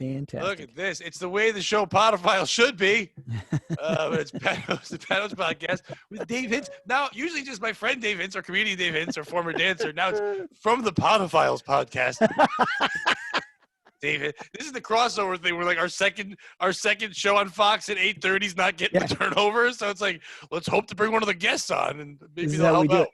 Fantastic. Look at this. It's the way the show Podophiles should be. It's the Panos podcast with Dave Hintz. Now, usually just my friend Dave Hintz or comedian Dave Hintz or former dancer. Now it's from the Podophiles podcast. David, this is the crossover thing where like our second show on Fox at 8:30 is not getting the turnover. So it's like, let's hope to bring one of the guests on and maybe they'll help out.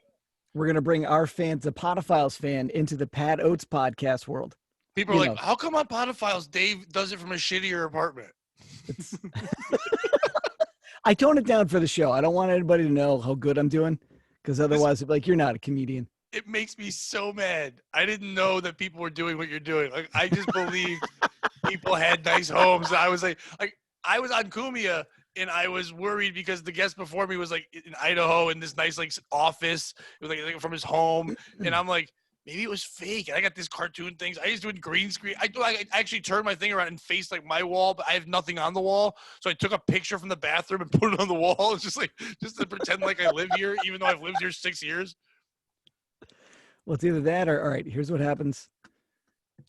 We're going to bring our fans, the Podophiles fan, into the Pat Oates podcast world. People are like, how come on Podophiles Dave does it from a shittier apartment? I tone it down for the show. I don't want anybody to know how good I'm doing because otherwise it'd be like, you're not a comedian. It makes me so mad. I didn't know that people were doing what you're doing. Like I just believed people had nice homes. I was like I was on Kumia and I was worried because the guest before me was like in Idaho in this nice like office. It was like from his home. And I'm like, maybe it was fake. And I got this cartoon things. I used to do green screen. I actually turned my thing around and faced like my wall, but I have nothing on the wall. So I took a picture from the bathroom and put it on the wall. It's just to pretend like I live here, even though I've lived here 6 years. Well, it's either that or, all right, here's what happens.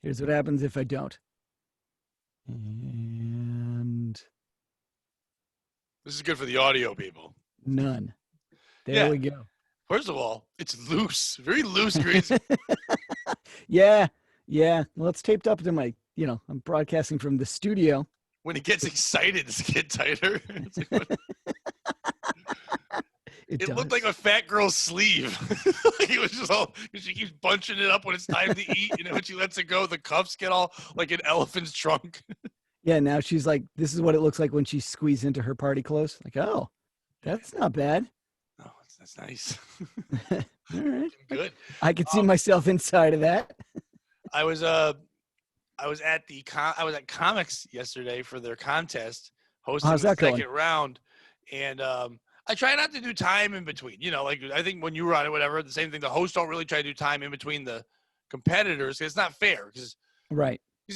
Here's what happens if I don't. And this is good for the audio people. None. There we go. First of all, it's loose, very loose green. Yeah. Well, it's taped up to my, I'm broadcasting from the studio. When he gets excited, it's get tighter. It looked like a fat girl's sleeve. He was just she keeps bunching it up when it's time to eat. And when she lets it go, the cuffs get all like an elephant's trunk. Yeah, now she's like, this is what it looks like when she squeezed into her party clothes. Like, oh, that's not bad. Oh, that's nice. All right. Good. I could see myself inside of that. I was at Comics yesterday for their contest, hosting the second round. And I try not to do time in between. Like I think when you were on it, whatever, the same thing. The hosts don't really try to do time in between the competitors. It's not fair because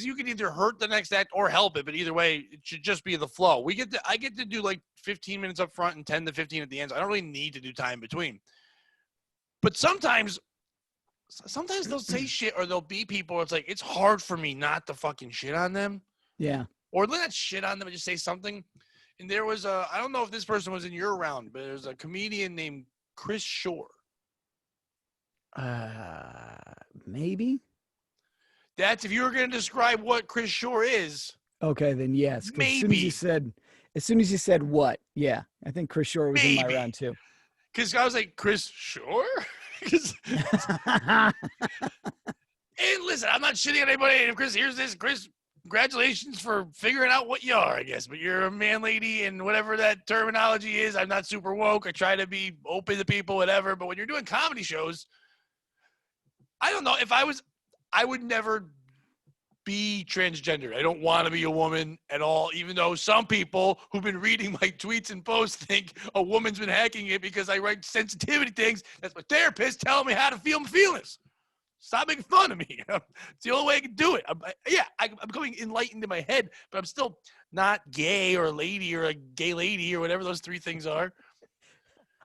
you can either hurt the next act or help it, but either way, it should just be the flow. I get to do like 15 minutes up front and 10 to 15 at the end. So I don't really need to do time in between. But sometimes they'll say shit or there'll be people where it's like, it's hard for me not to fucking shit on them. Yeah. Or not shit on them and just say something. And there was I don't know if this person was in your round, but there's a comedian named Chris Shore. Maybe. That's if you were going to describe what Chris Shore is. Okay, then yes. Maybe. As soon as you said what, yeah, I think Chris Shore was in my round too. Because I was like, Chris Shore? And listen, I'm not shitting on anybody. And Chris, here's this. Chris, congratulations for figuring out what you are, I guess. But you're a man, lady, and whatever that terminology is. I'm not super woke. I try to be open to people, whatever. But when you're doing comedy shows, I don't know. I would never be transgender. I don't want to be a woman at all, even though some people who've been reading my tweets and posts think a woman's been hacking it because I write sensitivity things. That's my therapist telling me how to feel my feelings. Stop making fun of me. It's the only way I can do it. I'm becoming enlightened in my head, but I'm still not gay or a lady or a gay lady or whatever those three things are.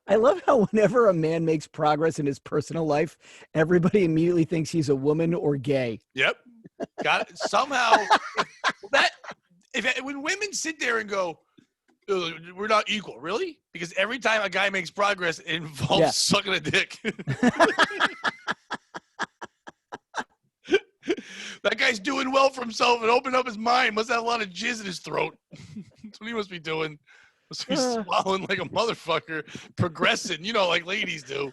I love how whenever a man makes progress in his personal life, everybody immediately thinks he's a woman or gay. Yep. Got it. Somehow, when women sit there and go, we're not equal, really? Because every time a guy makes progress, it involves sucking a dick. That guy's doing well for himself and opened up his mind. Must have a lot of jizz in his throat. That's what he must be doing. Must be swallowing like a motherfucker, progressing, like ladies do.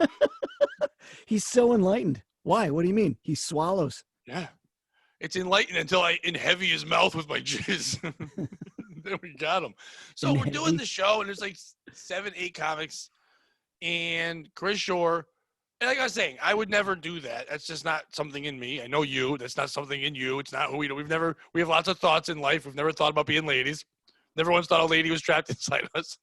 He's so enlightened. Why? What do you mean? He swallows. Yeah. It's enlightened until I heavy his mouth with my jizz. Then we got him. So we're doing the show, and there's like 7-8 comics, and Chris Shore. And like I was saying, I would never do that. That's just not something in me. I know you. That's not something in you. It's not who we do. We have lots of thoughts in life. We've never thought about being ladies. Never once thought a lady was trapped inside us.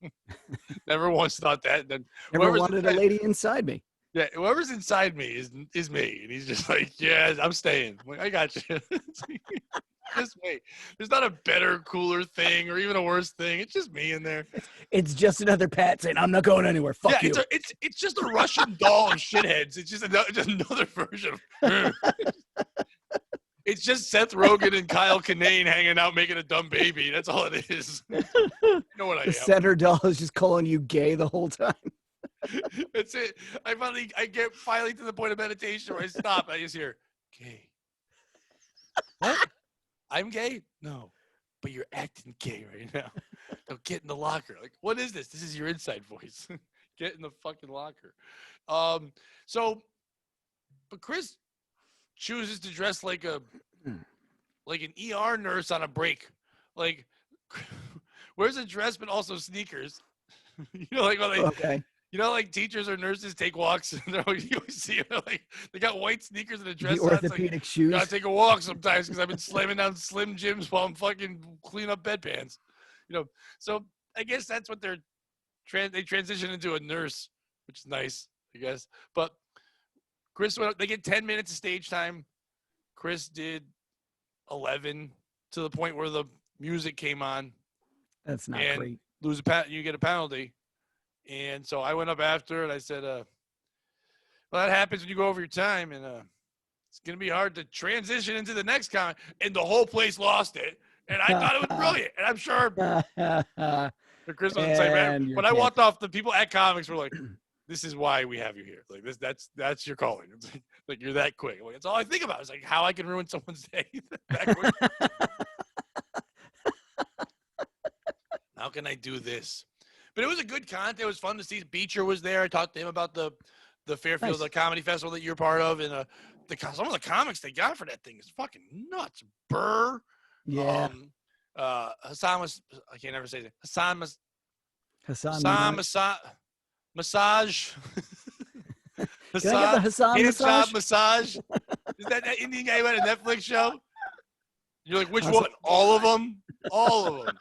Never once thought that. Then never wanted a lady inside me. Yeah, whoever's inside me is me. And he's just like, yeah, I'm staying. I'm like, I got you. Just wait. There's not a better, cooler thing or even a worse thing. It's just me in there. It's just another Pat saying, I'm not going anywhere. Fuck you. It's just a Russian doll of shitheads. It's just another version of It's just Seth Rogen and Kyle Kinane hanging out making a dumb baby. That's all it is. You know what I The am. center doll is just calling you gay the whole time. That's it. I get finally to the point of meditation where I stop. I just hear, gay. What? I'm gay? No. But you're acting gay right now. Now get in the locker. Like, what is this? This is your inside voice. Get in the fucking locker. But Chris chooses to dress like an ER nurse on a break. Like, wears a dress but also sneakers. You know, like when Okay. you know, like teachers or nurses take walks, and you always see them, like they got white sneakers and a dress The on. orthopedic Like, shoes. gotta take a walk sometimes because I've been slamming down Slim Jims while I'm fucking cleaning up bedpans. You know, so I guess that's what they transition into a nurse, which is nice, I guess. But Chris went up, they get 10 minutes of stage time. Chris did 11 to the point where the music came on. That's not and great. you get a penalty. And so I went up after and I said, well, that happens when you go over your time, and it's going to be hard to transition into the next comment. And the whole place lost it. And I thought it was brilliant. And I'm sure Chris was the same. When I walked off, the people at comics were like, this is why we have you here. Like this, that's your calling. It's like you're that quick. Like, that's all I think about. It's like how I can ruin someone's day that quick. How can I do this? But it was a good content. It was fun to see. Beecher was there. I talked to him about the Fairfield Comedy Festival that you're part of, and some of the comics they got for that thing is fucking nuts. Burr, yeah. Hassan was, I can't ever say it. Hassan Massage. Can I get the Hassan Massage? Is that Indian guy who had a Netflix show? You're like, which one? All of them? All of them.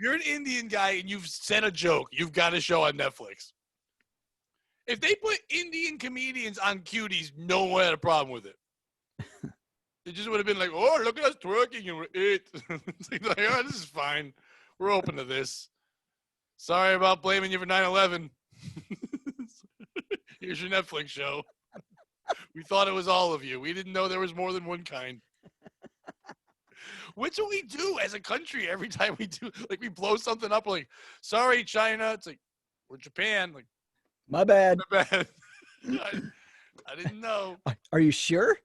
You're an Indian guy and you've said a joke. You've got a show on Netflix. If they put Indian comedians on Cuties, no one had a problem with it. It just would have been like, oh, look at us twerking and we're it. It's like, oh, this is fine. We're open to this. Sorry about blaming you for 9/11. Here's your Netflix show. We thought it was all of you. We didn't know there was more than one kind. What's what we do as a country every time we do, like we blow something up, like, sorry, China. It's like, we're Japan. Like, my bad. My bad. I didn't know. Are you sure?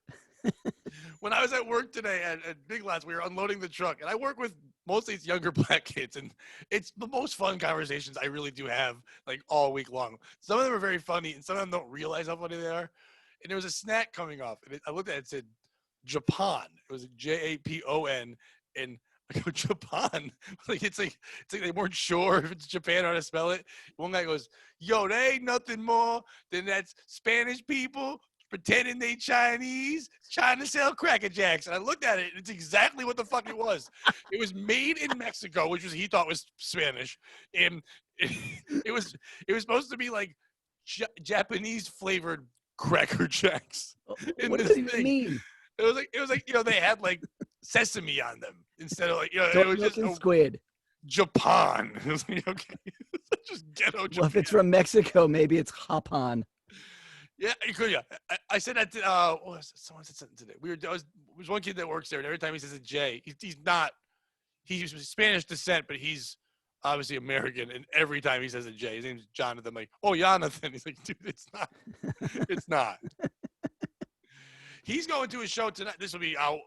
When I was at work today at Big Lots, we were unloading the truck, and I work with mostly these younger black kids, and it's the most fun conversations I really do have, like, all week long. Some of them are very funny, and some of them don't realize how funny they are. And there was a snack coming off, and I looked at it and said, Japan. It was Japon, and I go, Japan. It's like they weren't sure if it's Japan or how to spell it. One guy goes, yo, they ain't nothing more than that Spanish people pretending they Chinese, trying to sell Cracker Jacks. And I looked at it, and it's exactly what the fuck it was. It was made in Mexico, which he thought was Spanish, and it was supposed to be like Japanese flavored Cracker Jacks. What does it even mean? It was like they had like sesame on them instead of like it was just squid. Japan. It was like, okay, just ghetto Japan. Well, if it's from Mexico, maybe it's Japan. Yeah, you could. Yeah, I said that. Someone said something today. There was one kid that works there, and every time he says a J, he's not. He's Spanish descent, but he's obviously American. And every time he says a J, his name's Jonathan. I'm like, oh, Jonathan. He's like, dude, it's not. It's not. He's going to a show tonight. This will be out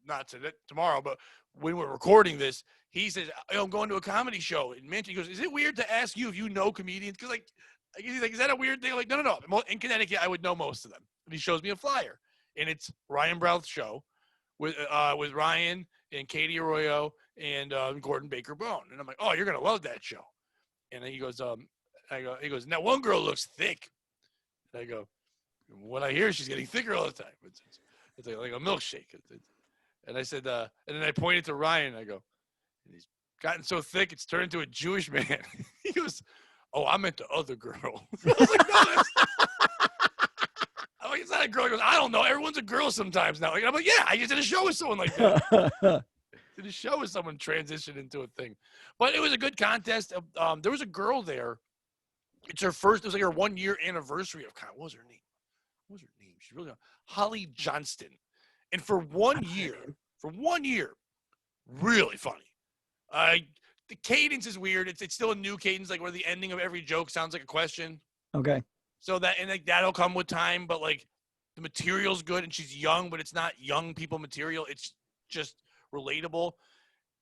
not today, tomorrow, but when we're recording this, he says, I'm going to a comedy show in Manchester. He goes, is it weird to ask you if you know comedians? Because he's like, is that a weird thing? I'm like, no. In Connecticut, I would know most of them. And he shows me a flyer, and it's Ryan Brouth's show with Ryan and Katie Arroyo and Gordon Baker Bone. And I'm like, oh, you're gonna love that show. And then he goes, he goes, now one girl looks thick. And I go, what I hear, she's getting thicker all the time. It's like a milkshake. And I said, and then I pointed to Ryan. I go, he's gotten so thick, it's turned into a Jewish man. He goes, oh, I meant the other girl. I was like, no, I'm like, it's not a girl. He goes, I don't know. Everyone's a girl sometimes now. I'm like, yeah, I just did a show with someone like that. Did a show with someone transition into a thing. But it was a good contest. There was a girl there. It's her first, it was like her 1 year anniversary of comedy. What was her name? She's really Holly Johnston. And for 1 year, really funny. The cadence is weird. It's still a new cadence, like where the ending of every joke sounds like a question. Okay. So that'll come with time, but like the material's good, and she's young, but it's not young people material. It's just relatable.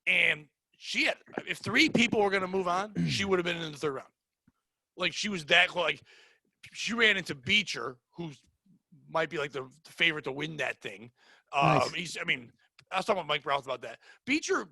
And if 3 people were gonna move on, she would have been in the 3rd round. Like she was that close. Like she ran into Beecher, who might be like the favorite to win that thing. Nice. I was talking with Mike Routh about that. Beecher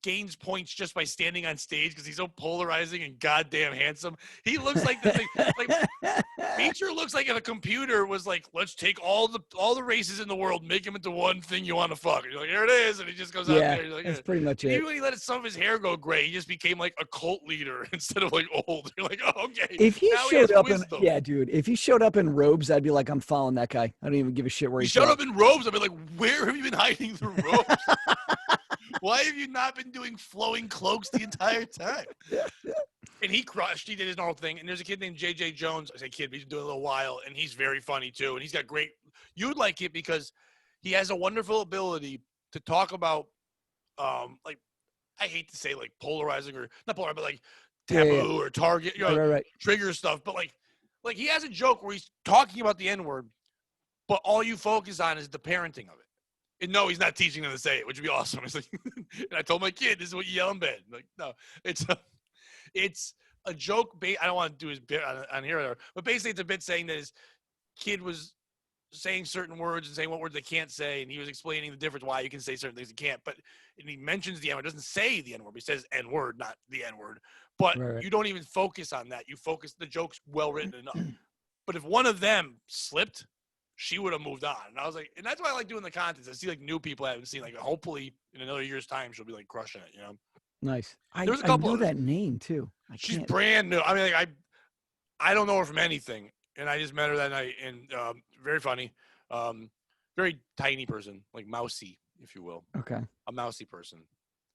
gains points just by standing on stage because he's so polarizing and goddamn handsome. He looks like the thing. Like Beecher looks like if a computer was like, let's take all the races in the world, make them into one thing you want to fuck. And you're like, here it is, and he just goes out there. You're like, that's pretty much it. Even when he let some of his hair go gray, he just became like a cult leader instead of like old. You're like, oh, okay. If he showed up if he showed up in robes, I'd be like, I'm following that guy. I don't even give a shit where he showed up in robes. I'd be like, where have you been hiding the robes? Why have you not been doing flowing cloaks the entire time? And he crushed. He did his normal thing. And there's a kid named J.J. Jones. I say kid, but he's been doing it a little while, and he's very funny too. And he's got great. You'd like it because he has a wonderful ability to talk about, like, I hate to say like polarizing or not polarizing, but like taboo or target, right. Trigger stuff. But like he has a joke where he's talking about the N-word, but all you focus on is the parenting of it. And no, he's not teaching them to say it, which would be awesome. It's like, and I told my kid, this is what you yell in bed. Like, no, it's a joke. I don't want to do his bit on here, but basically it's a bit saying that his kid was saying certain words and saying what words they can't say, and he was explaining the difference why you can say certain things you can't. But and he mentions the N-word, doesn't say the N-word, but he says N-word, not the N-word. But right. You don't even focus on that. You focus, the joke's well written enough. But if one of them slipped, she would have moved on. And I was like, and that's why I like doing the contests. I see like new people I haven't seen. Like hopefully in another year's time, she'll be like crushing it, you know? Nice. There's a couple. I know that name too. She's brand new. I mean, like I don't know her from anything, and I just met her that night, and very funny, very tiny person, like mousy, if you will. Okay. A mousy person.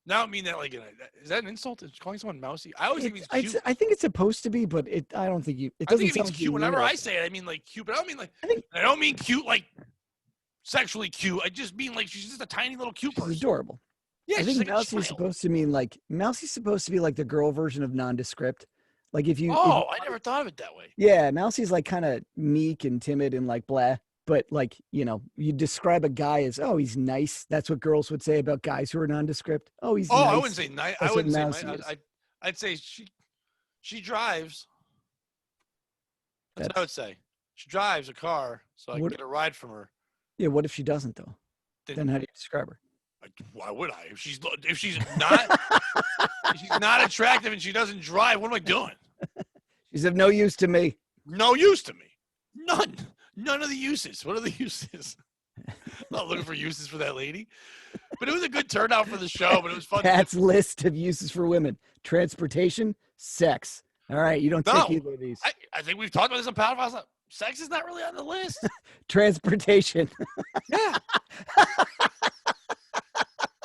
Now I mean that like, is that an insult? Is calling someone mousy? I always think it means cute. I think it's supposed to be, but I don't think you. It doesn't sound like cute. Whenever I say it, I mean like cute, but I don't mean like. I don't mean cute like sexually cute. I just mean like she's just a tiny little cute person. She's adorable. Yeah, I think like Mousy is supposed to mean like Mousy's supposed to be like the girl version of nondescript. Like if you. Oh, I never thought of it that way. Yeah, Mousy's like kind of meek and timid and like blah. But like, you know, you describe a guy as, oh, he's nice. That's what girls would say about guys who are nondescript. Oh, he's nice. I wouldn't say nice. I wouldn't say nice. I'd say she drives. That's what I would say. She drives a car, so I can get a ride from her. Yeah, what if she doesn't though? Then how do you describe her? Why would I? If she's not if she's not attractive and she doesn't drive, what am I doing? She's of no use to me. No use to me. None of the uses. What are the uses? I'm not looking for uses for that lady. But it was a good turnout for the show, but it was fun. Pat's list of uses for women. Transportation, sex. All right, you don't take either of these. I think we've talked about this on Podophiles. Sex is not really on the list. Transportation. Yeah.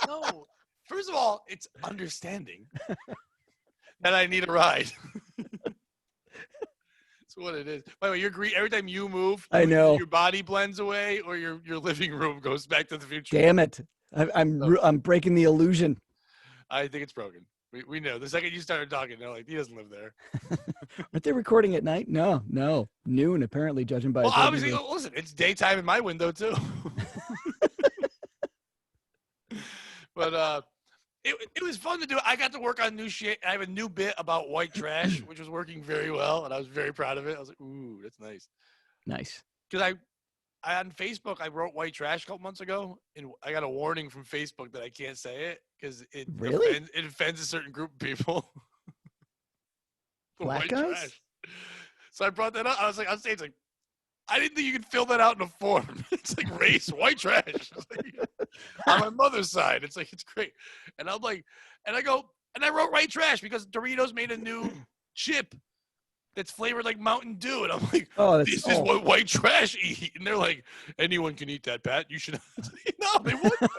No. First of all, it's understanding that I need a ride. That's what it is. By the way, you're green. Every time you move, I know your body blends away, or your living room goes back to the future. Damn it! I'm breaking the illusion. I think it's broken. We know. The second you started talking, they're like, he doesn't live there. Aren't they recording at night? No. Noon, apparently, judging by. Well, obviously, listen, it's daytime in my window too. But it was fun to do. I got to work on new shit. I have a new bit about white trash, which was working very well, and I was very proud of it. I was like, ooh, that's nice. Nice. Because I on Facebook, I wrote white trash a couple months ago, and I got a warning from Facebook that I can't say it because it offends a certain group of people. Black guys? Trash. So I brought that up. I was like, on stage, like, I didn't think you could fill that out in a form. It's like race, white trash. On my mother's side, it's like, it's great. And I'm like, and I go, and I wrote white trash because Doritos made a new chip that's flavored like Mountain Dew. And I'm like, this is what white trash eat. And they're like, anyone can eat that, Pat. You should. No, they wouldn't.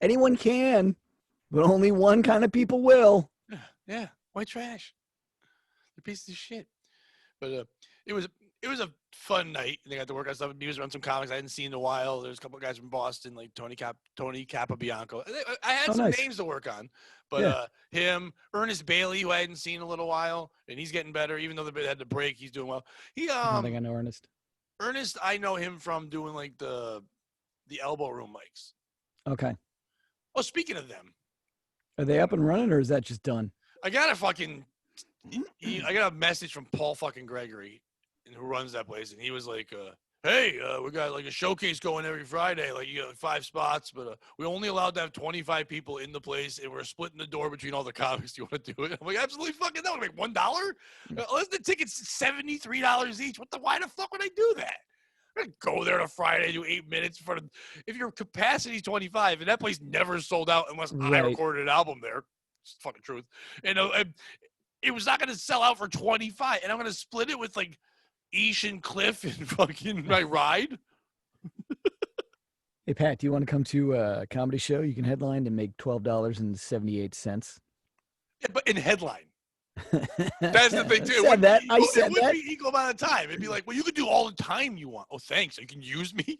Anyone can, but only one kind of people will. Yeah, white trash. They're pieces of shit. But it was a fun night. And they got to work on stuff. He was around some comics I hadn't seen in a while. There's a couple of guys from Boston, like Tony Capabianco. I had some nice. names to work on, but him, Ernest Bailey, who I hadn't seen in a little while, and he's getting better. Even though they had to break, he's doing well. I don't think I know Ernest. Ernest, I know him from doing like the elbow room mics. Okay. Oh, speaking of them, are they up and running, or is that just done? I got I got a message from Paul fucking Gregory, who runs that place, and he was like, "Hey, we got like a showcase going every Friday. Like you got 5 spots, but we only allowed to have 25 people in the place, and we're splitting the door between all the comics. Do you want to do it?" I'm like, "Absolutely fucking no!" I'm like, $1? Unless the ticket's $73 each. Why the fuck would I do that? I'm gonna go there on a Friday, do 8 minutes for. If your capacity's 25, and that place never sold out unless I recorded an album there. It's the fucking truth. And it was not gonna sell out for 25, and I'm gonna split it with like Ish and Cliff and fucking my ride. Hey Pat, do you want to come to a comedy show? You can headline and make $12.78. Yeah, but in headline. That's the thing too. I said it would be equal amount of time. It'd be like, well, you could do all the time you want. Oh, thanks. You can use me.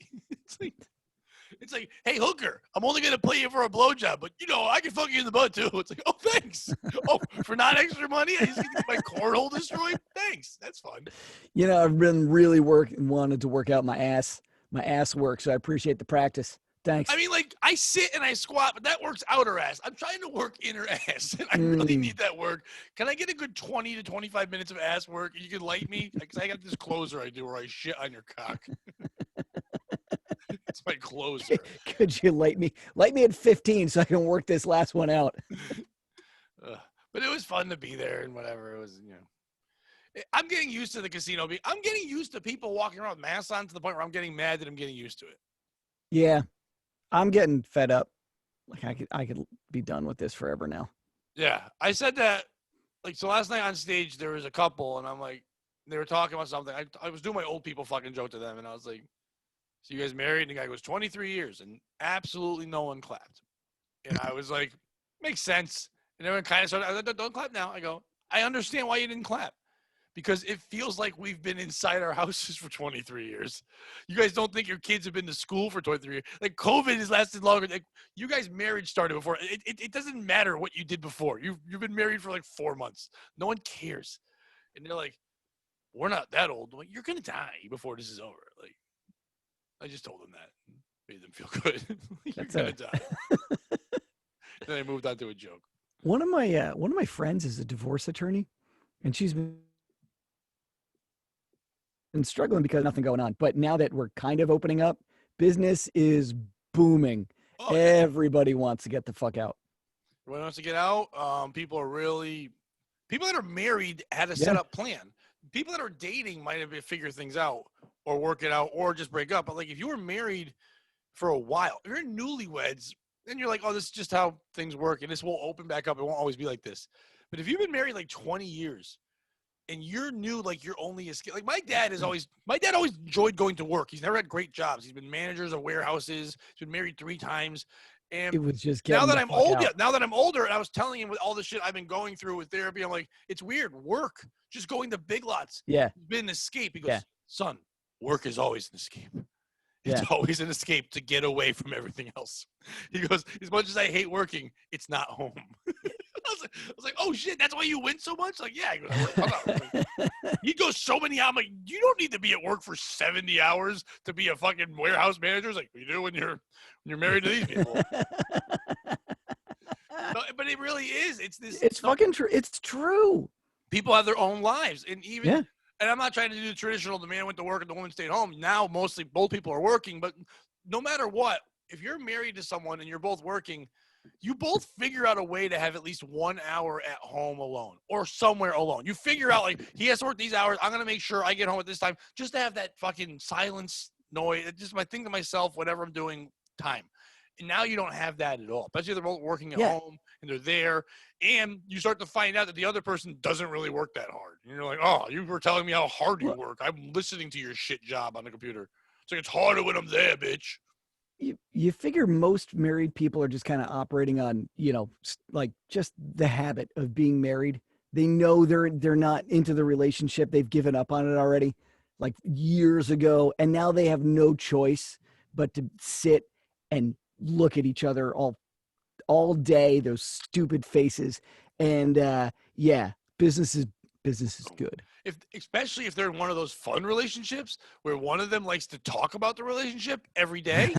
It's like, hey, hooker, I'm only gonna play you for a blowjob, but I can fuck you in the butt too. It's like, oh, thanks. Oh, for not extra money, I just get my cornhole destroyed. Thanks, that's fun. I've been really wanted to work out my ass work, so I appreciate the practice. Thanks. I mean, like, I sit and I squat, but that works outer ass. I'm trying to work inner ass, and I really need that work. Can I get a good 20 to 25 minutes of ass work? You can light me? Because I got this closer I do where I shit on your cock. It's my closer. Could you light me? Light me at 15 so I can work this last one out. But it was fun to be there and whatever. It was, I'm getting used to the casino. I'm getting used to people walking around with masks on to the point where I'm getting mad that I'm getting used to it. Yeah. I'm getting fed up. Like I could be done with this forever now. Yeah. I said that, so last night on stage, there was a couple, and I'm like, they were talking about something. I was doing my old people fucking joke to them, and I was like, so you guys married? And the guy goes, 23 years, and absolutely no one clapped. And I was like, makes sense. And everyone kind of started, I was like, don't clap now. I go, I understand why you didn't clap. Because it feels like we've been inside our houses for 23 years. You guys don't think your kids have been to school for 23 years. Like, COVID has lasted longer. Like, you guys' marriage started before. It doesn't matter what you did before. You've been married for like 4 months. No one cares. And they're like, we're not that old. Like, you're going to die before this is over. Like, I just told them that. Made them feel good. You're going to die. Then I moved on to a joke. One of my friends is a divorce attorney, and she's been struggling because nothing going on. But now that we're kind of opening up, business is booming. Oh, everybody wants to get the fuck out. Everybody wants to get out. People that are married had a set up plan. People that are dating might have figured things out or work it out or just break up. But like, if you were married for a while, if you're newlyweds, then you're like, oh, this is just how things work, and this will open back up. It won't always be like this. But if you've been married like 20 years and you're new, like you're only escape. Like my dad always enjoyed going to work. He's never had great jobs. He's been managers of warehouses. He's been married 3 times. And it was just now that I'm older, and I was telling him with all the shit I've been going through with therapy, I'm like, it's weird. Work, just going to Big Lots, has been an escape. He goes, son, work is always an escape. It's always an escape to get away from everything else. He goes, as much as I hate working, it's not home. I was like, oh shit, that's why you win so much? Like, yeah. He goes so many hours. I'm like, you don't need to be at work for 70 hours to be a fucking warehouse manager. It's like, you do when you're married to these people. But it really is. It's fucking true. It's true. People have their own lives, and even. And I'm not trying to do the traditional, the man went to work and the woman stayed home. Now, mostly both people are working. But no matter what, if you're married to someone and you're both working, you both figure out a way to have at least 1 hour at home alone or somewhere alone. You figure out, like, he has to work these hours. I'm going to make sure I get home at this time just to have that fucking silence, noise. It's just my thing to myself, whatever I'm doing, time. And now you don't have that at all. Especially if they're both working at home and they're there. And you start to find out that the other person doesn't really work that hard. And you're like, oh, you were telling me how hard you work. I'm listening to your shit job on the computer. It's like, it's harder when I'm there, bitch. You figure most married people are just kind of operating on, like just the habit of being married. They know they're not into the relationship. They've given up on it already. like years ago, and now they have no choice but to sit and look at each other all day, those stupid faces. And yeah, business is good. Especially if they're in one of those fun relationships where one of them likes to talk about the relationship every day.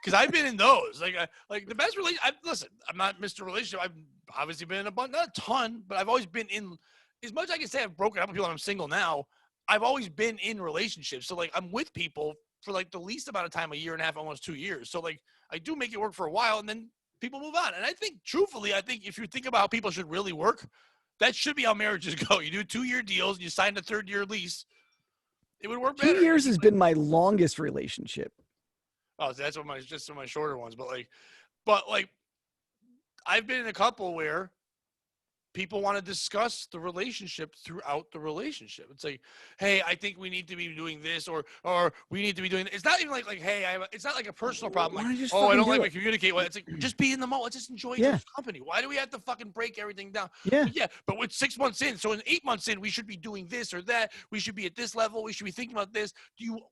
Because I've been in those. Like the best relation. Listen, I'm not Mr. Relationship. I've obviously been in a bunch, not a ton, but I've always been in. As much as I can say I've broken up with people and I'm single now, I've always been in relationships. So like I'm with people for like the least amount of time, a year and a half, almost 2 years. So like I do make it work for a while, and then people move on. And I think, truthfully, if you think about how people should really work, that should be how marriages go. You do 2-year deals and you sign a 3rd-year lease. It would work better. 2 years has been my longest relationship. Oh, so that's just some of my shorter ones. But like, I've been in a couple where people want to discuss the relationship throughout the relationship. It's like, hey, I think we need to be doing this, or we need to be doing that. It's not even like hey, it's not like a personal problem. Like, I don't like to communicate. Well, it's like, just be in the moment. Let's just enjoy each company. Why do we have to fucking break everything down? But with 6 months in, so in 8 months in, we should be doing this or that. We should be at this level. We should be thinking about this.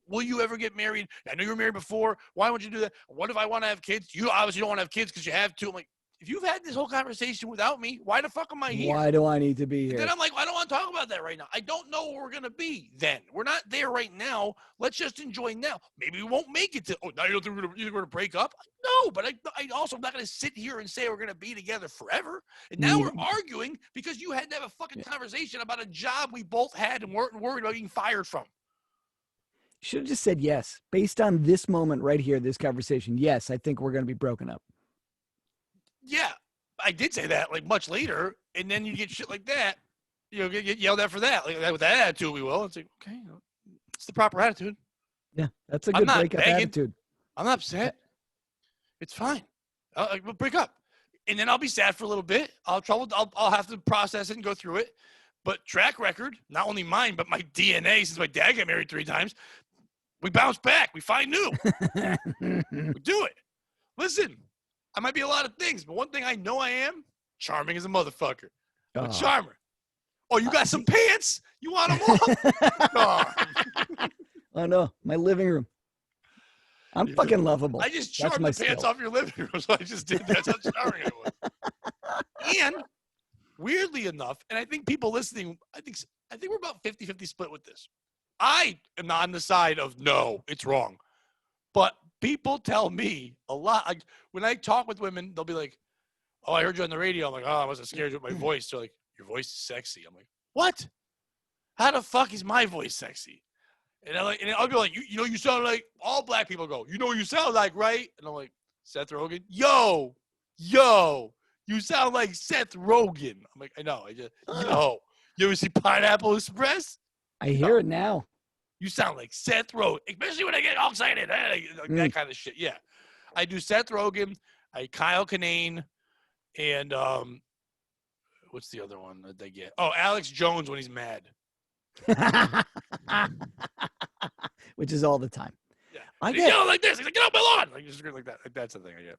Will you ever get married? I know you were married before. Why won't you do that? What if I want to have kids? You obviously don't want to have kids because you have to. I'm like, if you've had this whole conversation without me, why the fuck am I here? Why do I need to be here? And then I'm like, I don't want to talk about that right now. I don't know where we're going to be then. We're not there right now. Let's just enjoy now. Maybe we won't make it to, now you don't think we're going to break up? No, but I also am not going to sit here and say we're going to be together forever. And now we're arguing because you had to have a fucking conversation about a job we both had and weren't worried about getting fired from. You should have just said yes. Based on this moment right here, this conversation, yes, I think we're going to be broken up. Yeah, I did say that like much later, and then you get shit like that. Get yelled at for that. Like with that attitude, we will. It's like, okay, it's the proper attitude. Yeah, that's a good breakup attitude. I'm not upset. It's fine. We'll break up, and then I'll be sad for a little bit. I'll have to process it and go through it. But track record, not only mine, but my DNA, since my dad got married 3 times, we bounce back. We find new. We do it. Listen. I might be a lot of things, but one thing I know I am, charming as a motherfucker. I'm a charmer. Oh, you got some pants? You want them off? Oh, no. My living room. I'm fucking lovable. I just charmed the pants off your living room, so I just did that. That's how charming I was. And weirdly enough, and I think people listening, I think we're about 50-50 split with this. I am not on the side of, no, it's wrong. But people tell me a lot. Like, when I talk with women, they'll be like, oh, I heard you on the radio. I'm like, oh, I wasn't scared with my voice. They're like, your voice is sexy. I'm like, what? How the fuck is my voice sexy? And I'll be like, you sound like, all black people go, you know what you sound like, right? And I'm like, Seth Rogen? Yo, you sound like Seth Rogen. I'm like, I know. You ever see Pineapple Express? I hear it now. You sound like Seth Rogen, especially when I get all excited. That kind of shit. Yeah. I do Seth Rogen, Kyle Kinane, and what's the other one that they get? Oh, Alex Jones when he's mad. Which is all the time. Yeah. I get yelling like this. He's like, get off my lawn. Like, just like that. Like, that's the thing I get.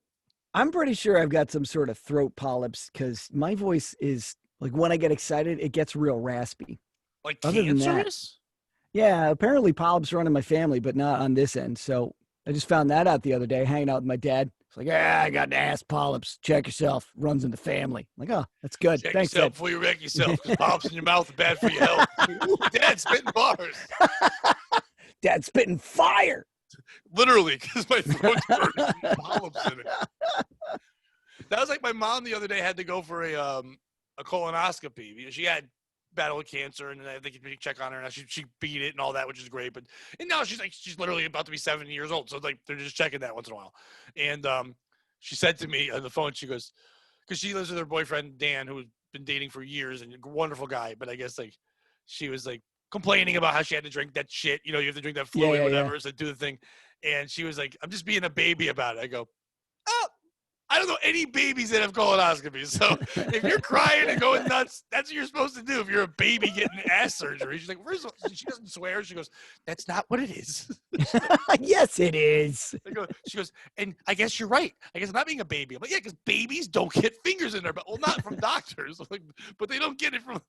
I'm pretty sure I've got some sort of throat polyps because my voice is, like, when I get excited, it gets real raspy. Like cancerous? Yeah, apparently polyps run in my family, but not on this end. So I just found that out the other day, hanging out with my dad. It's like, I got ass polyps. Check yourself. Runs in the family. I'm like, oh, that's good. Check Thanks, yourself Dad. before you wreck yourself. Polyps in your mouth are bad for your health. Ooh, Dad's spitting bars. Dad's spitting fire. Literally, because my throat's burning. Polyps in it. That was like my mom the other day had to go for a colonoscopy. She had battle with cancer, and I think you check on her. Now she beat it and all that, which is great. And now she's literally about to be 70 years old. So like they're just checking that once in a while. And she said to me on the phone, she goes, because she lives with her boyfriend Dan, who's been dating for years and a wonderful guy. But I guess like she was like complaining about how she had to drink that shit. You have to drink that fluid, whatever, so do the thing. And she was like, I'm just being a baby about it. I go, oh, I don't know any babies that have colonoscopies. So if you're crying and going nuts, that's what you're supposed to do if you're a baby getting ass surgery. She's like, first of all, she doesn't swear. She goes, that's not what it is. Yes, it is. She goes, and I guess you're right. I guess I'm not being a baby. I'm like, yeah, because babies don't get fingers in their butt. Well, not from doctors, like, but they don't get it from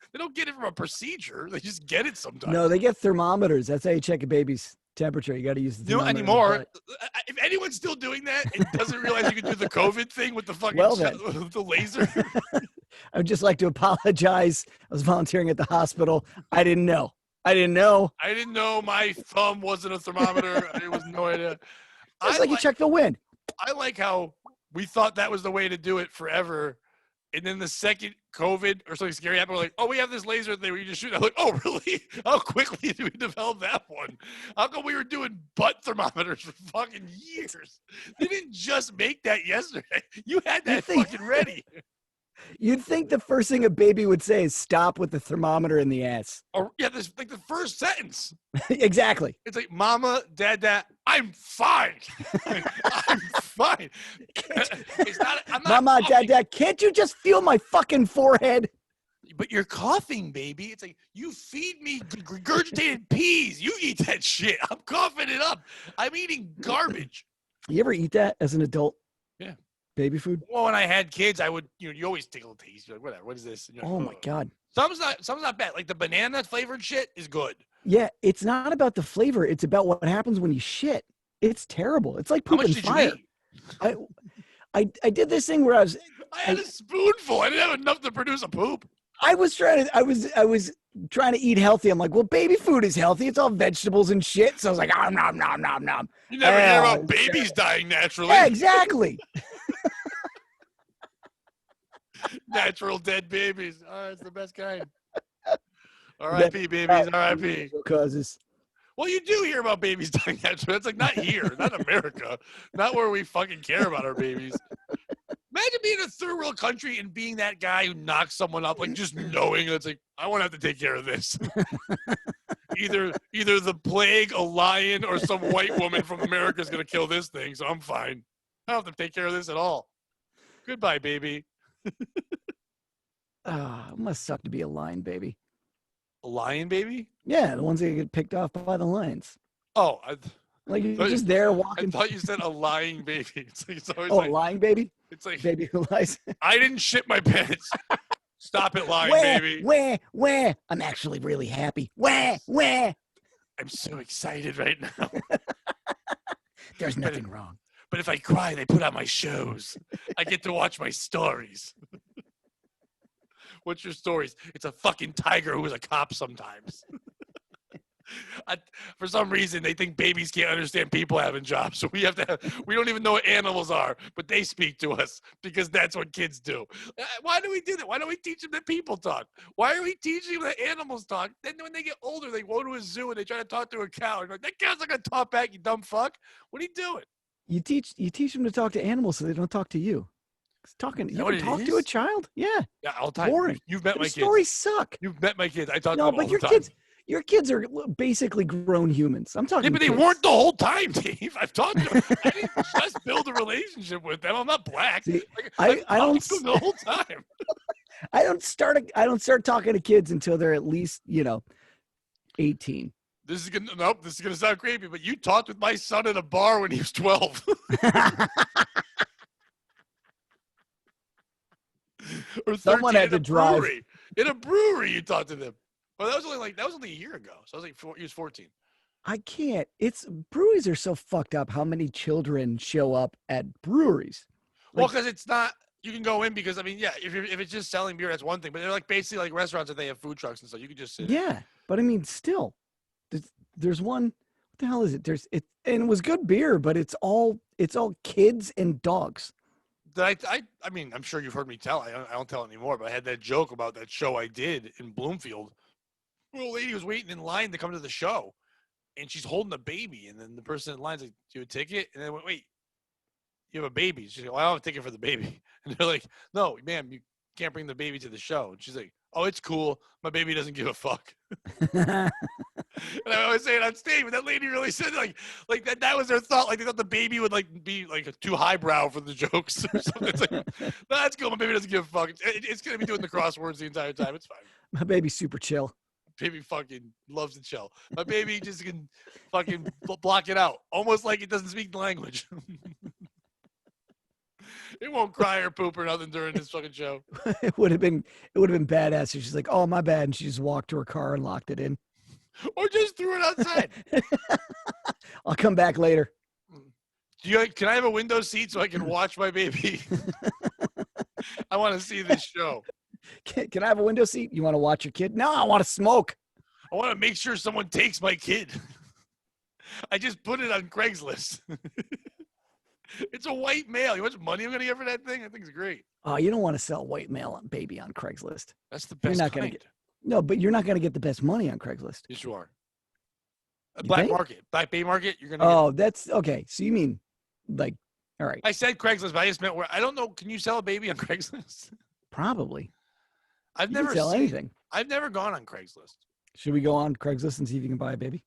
a procedure. They just get it sometimes. No, they get thermometers. That's how you check a baby's temperature. You got to use the thermometer. Anymore. If anyone's still doing that and doesn't realize you can do the COVID thing with the fucking with the laser. I would just like to apologize. I was volunteering at the hospital. I didn't know. I didn't know my thumb wasn't a thermometer. It was no idea. It's like you check the wind. I like how we thought that was the way to do it forever. And then the second COVID or something scary happened, we're like, oh, we have this laser thing where you just shoot. I'm like, oh, really? How quickly did we develop that one? How come we were doing butt thermometers for fucking years? They didn't just make that yesterday. You had that fucking ready. You'd think the first thing a baby would say is stop with the thermometer in the ass. Or yeah, this like the first sentence. Exactly. It's like, Mama, Dad, I'm fine. I'm fine. I'm not Mama, coughing. Dad, can't you just feel my fucking forehead? But you're coughing, baby. It's like, you feed me regurgitated peas. You eat that shit. I'm coughing it up. I'm eating garbage. You ever eat that as an adult? Yeah. Baby food? Well, when I had kids, I would, you always take a little taste. You're like, whatever, what is this? Like, oh my God. Some's not bad. Like the banana flavored shit is good. Yeah, it's not about the flavor. It's about what happens when you shit. It's terrible. It's like pooping fire. I did this thing where I had a spoonful. I didn't have enough to produce a poop. I was trying to eat healthy. I'm like, well, baby food is healthy. It's all vegetables and shit. So I was like, nom, nom, nom, nom. You never hear about babies dying naturally. Yeah, exactly. Natural dead babies. Oh, it's the best kind. R.I.P. babies. R.I.P. Causes. Well, you do hear about babies dying naturally. That's like not here, not America, not where we fucking care about our babies. Imagine being in a third world country and being that guy who knocks someone up, like just knowing that's like, I won't have to take care of this. either the plague, a lion, or some white woman from America is going to kill this thing, so I'm fine. I don't have to take care of this at all. Goodbye, baby. It must suck to be a lion baby. A lion baby? Yeah, the ones that get picked off by the lions. Oh, like you're just there walking. I thought you said a lying baby. It's always a lying baby? It's like baby who lies. I didn't shit my pants. Stop it lying, baby. Where? I'm actually really happy. Where? I'm so excited right now. There's nothing wrong. But if I cry, they put on my shows. I get to watch my stories. What's your stories? It's a fucking tiger who is a cop sometimes. For some reason, they think babies can't understand people having jobs. So we don't even know what animals are, but they speak to us because that's what kids do. Why do we do that? Why don't we teach them that people talk? Why are we teaching them that animals talk? Then when they get older, they go to a zoo and they try to talk to a cow. And like, that cow's not going to talk back, you dumb fuck. What are you doing? You teach them to talk to animals so they don't talk to you. You ever talk to a child? Yeah. Yeah, all the time. Boring. You've met my kids. Stories suck. You've met my kids. I talk to them all the time. Your kids are basically grown humans. I'm talking. Yeah, but they weren't the whole time, Dave. I've talked to them. I didn't just build a relationship with them. I'm not black. See, I don't to them the whole time. I don't start talking to kids until they're at least 18. This is gonna sound creepy, but you talked with my son at a bar when he was 12. Or someone had to drive. In a brewery, you talked to them. Well, that was only a year ago. So I was like, he was 14. I can't. Breweries are so fucked up. How many children show up at breweries? Well, because it's not. You can go in because if it's just selling beer, that's one thing. But they're like basically like restaurants that they have food trucks and stuff. You can just sit. Yeah, but still, there's one. What the hell is it? And it was good beer, but it's all kids and dogs. I'm sure you've heard me tell. I don't tell anymore, but I had that joke about that show I did in Bloomfield. A little lady was waiting in line to come to the show, and she's holding a baby. And then the person in line's like, "Do you have a ticket?" And then went, "Wait, you have a baby?" She's like, "Well, I don't have a ticket for the baby." And they're like, "No, ma'am, you can't bring the baby to the show." And she's like, "Oh, it's cool. My baby doesn't give a fuck." And I always say it on stage, but that lady really said like that was their thought. Like they thought the baby would like be like too highbrow for the jokes or something. It's like, no, that's cool. My baby doesn't give a fuck. It's gonna be doing the crosswords the entire time. It's fine. My baby's super chill. Baby fucking loves to chill. My baby just can fucking block it out, almost like it doesn't speak the language. It won't cry or poop or nothing during this fucking show. It would have been badass if she's like, "Oh, my bad," and she just walked to her car and locked it in. Or just threw it outside. I'll come back later. Can I have a window seat so I can watch my baby? I want to see this show. Can I have a window seat? You want to watch your kid? No, I want to smoke. I want to make sure someone takes my kid. I just put it on Craigslist. It's a white male. You know how much money I'm going to get for that thing? I think it's great. Oh, you don't want to sell white male baby on Craigslist. That's the best kind. No, but you're not going to get the best money on Craigslist. Yes, you are. Black baby market. You're going to. Oh, that's okay. So you mean like, all right. I said Craigslist, but I just meant where I don't know. Can you sell a baby on Craigslist? Probably. I've never sell anything. I've never gone on Craigslist. Should we go on Craigslist and see if you can buy a baby?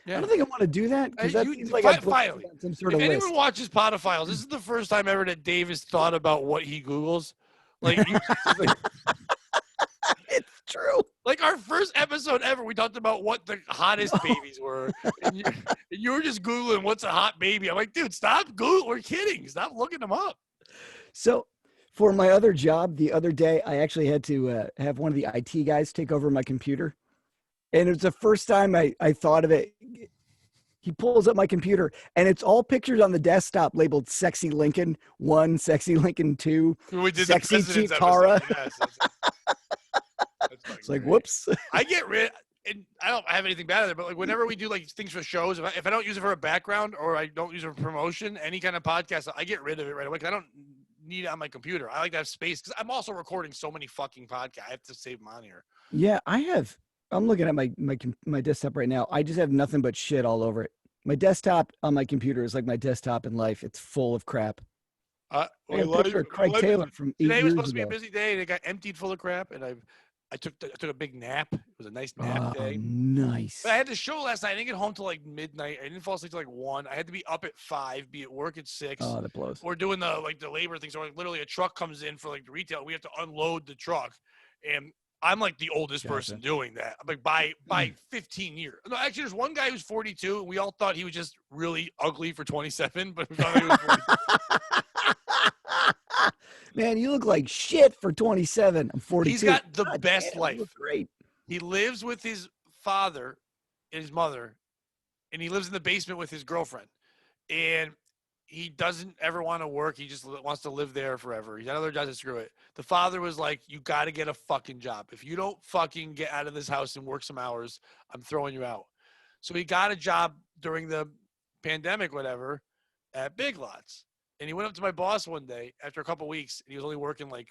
Yeah. I don't think I want to do that because that seems like finally. Some sort if of anyone list. watches Podophiles, this is the first time ever that Dave has thought about what he Googles. Like, it's true. Like our first episode ever, we talked about what the hottest babies were, and you were just Googling what's a hot baby. I'm like, dude, stop Googling. We're kidding. Stop looking them up. So for my other job, the other day, I actually had to have one of the IT guys take over my computer. And it was the first time I thought of it. He pulls up my computer, and it's all pictures on the desktop labeled Sexy Lincoln 1, Sexy Lincoln 2, Sexy Chitara. Yes, it's like, whoops. I get rid, and I don't have anything bad at it, but like whenever we do like things for shows, if I don't use it for a background or I don't use it for promotion, any kind of podcast, I get rid of it right away because I don't need it on my computer. I like to have space because I'm also recording so many fucking podcasts. I have to save them on here. Yeah, I'm looking at my desktop right now. I just have nothing but shit all over it. My desktop on my computer is like my desktop in life. It's full of crap. I have a picture of Craig Taylor from 8 years ago. Today was supposed to be a busy day, and it got emptied full of crap, and I took a big nap. It was a nice nap day. Nice. But I had the show last night. I didn't get home till like midnight. I didn't fall asleep till like 1. I had to be up at 5, be at work at 6. Oh, that blows. We're doing the labor thing. So like literally a truck comes in for like the retail. We have to unload the truck, and I'm like the oldest person doing that. I'm like by 15 years. No, actually, there's one guy who's 42. And we all thought he was just really ugly for 27, but we thought he was 42. Man, you look like shit for 27. I'm 42. He's got the best life. You look great. He lives with his father and his mother, and he lives in the basement with his girlfriend. And he doesn't ever want to work. He just wants to live there forever. He's got other jobs to screw it. The father was like, you got to get a fucking job. If you don't fucking get out of this house and work some hours, I'm throwing you out. So he got a job during the pandemic, whatever, at Big Lots. And he went up to my boss one day after a couple of weeks, and he was only working like,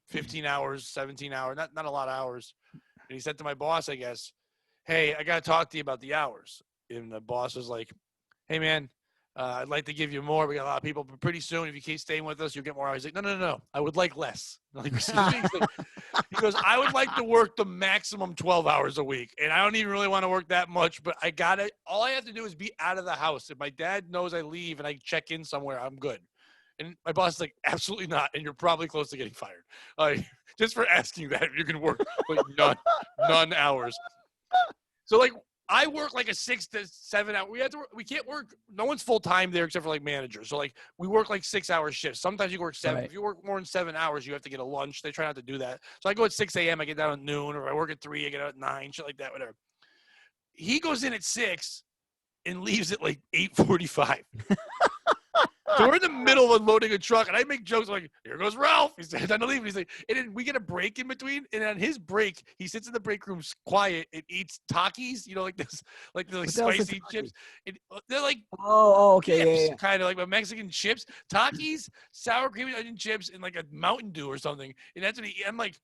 15 hours, 17 hours, not a lot of hours. And he said to my boss, I guess, hey, I got to talk to you about the hours. And the boss was like, hey, man, I'd like to give you more. We got a lot of people, but pretty soon, if you keep staying with us, you'll get more hours. He's like, no. I would like less. Like, he goes, I would like to work the maximum 12 hours a week. And I don't even really want to work that much, but I got it. All I have to do is be out of the house. If my dad knows I leave and I check in somewhere, I'm good. And my boss is like, absolutely not. And you're probably close to getting fired. Just for asking that, you can work like none hours. So like, I work like a 6 to 7 hour. We can't work. No one's full time there except for like managers. So like we work like 6 hour shifts. Sometimes you work 7. Right. If you work more than 7 hours, you have to get a lunch. They try not to do that. So I go at 6 a.m. I get down at noon, or I work at 3. I get out at 9. Shit like that. Whatever. He goes in at 6 and leaves at like 8:45. So we're in the middle of unloading a truck, and I make jokes like, here goes Ralph. He's time to leave. He's like, and then we get a break in between, and on his break, he sits in the break room quiet and eats Takis, like this, like the spicy chips. And they're like, okay, chips, kind of like Mexican chips, Takis, sour cream and onion chips, and like a Mountain Dew or something. And that's what I'm like,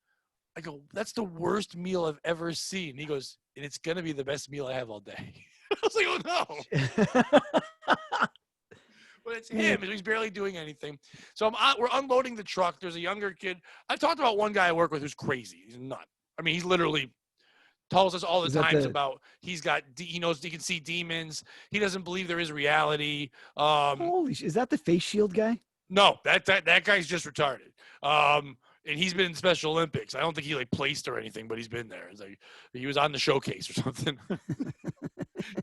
I go, that's the worst meal I've ever seen. He goes, and it's gonna be the best meal I have all day. I was like, oh no. But it's him. He's barely doing anything. So we're unloading the truck. There's a younger kid. I've talked about one guy I work with who's crazy. He's a nut. I mean, he's literally tells us all the Is that times the about he knows he can see demons. He doesn't believe there is reality. holy? Is that the face shield guy? No, that guy's just retarded. And he's been in Special Olympics. I don't think he like placed or anything, but he's been there. It's like he was on the showcase or something.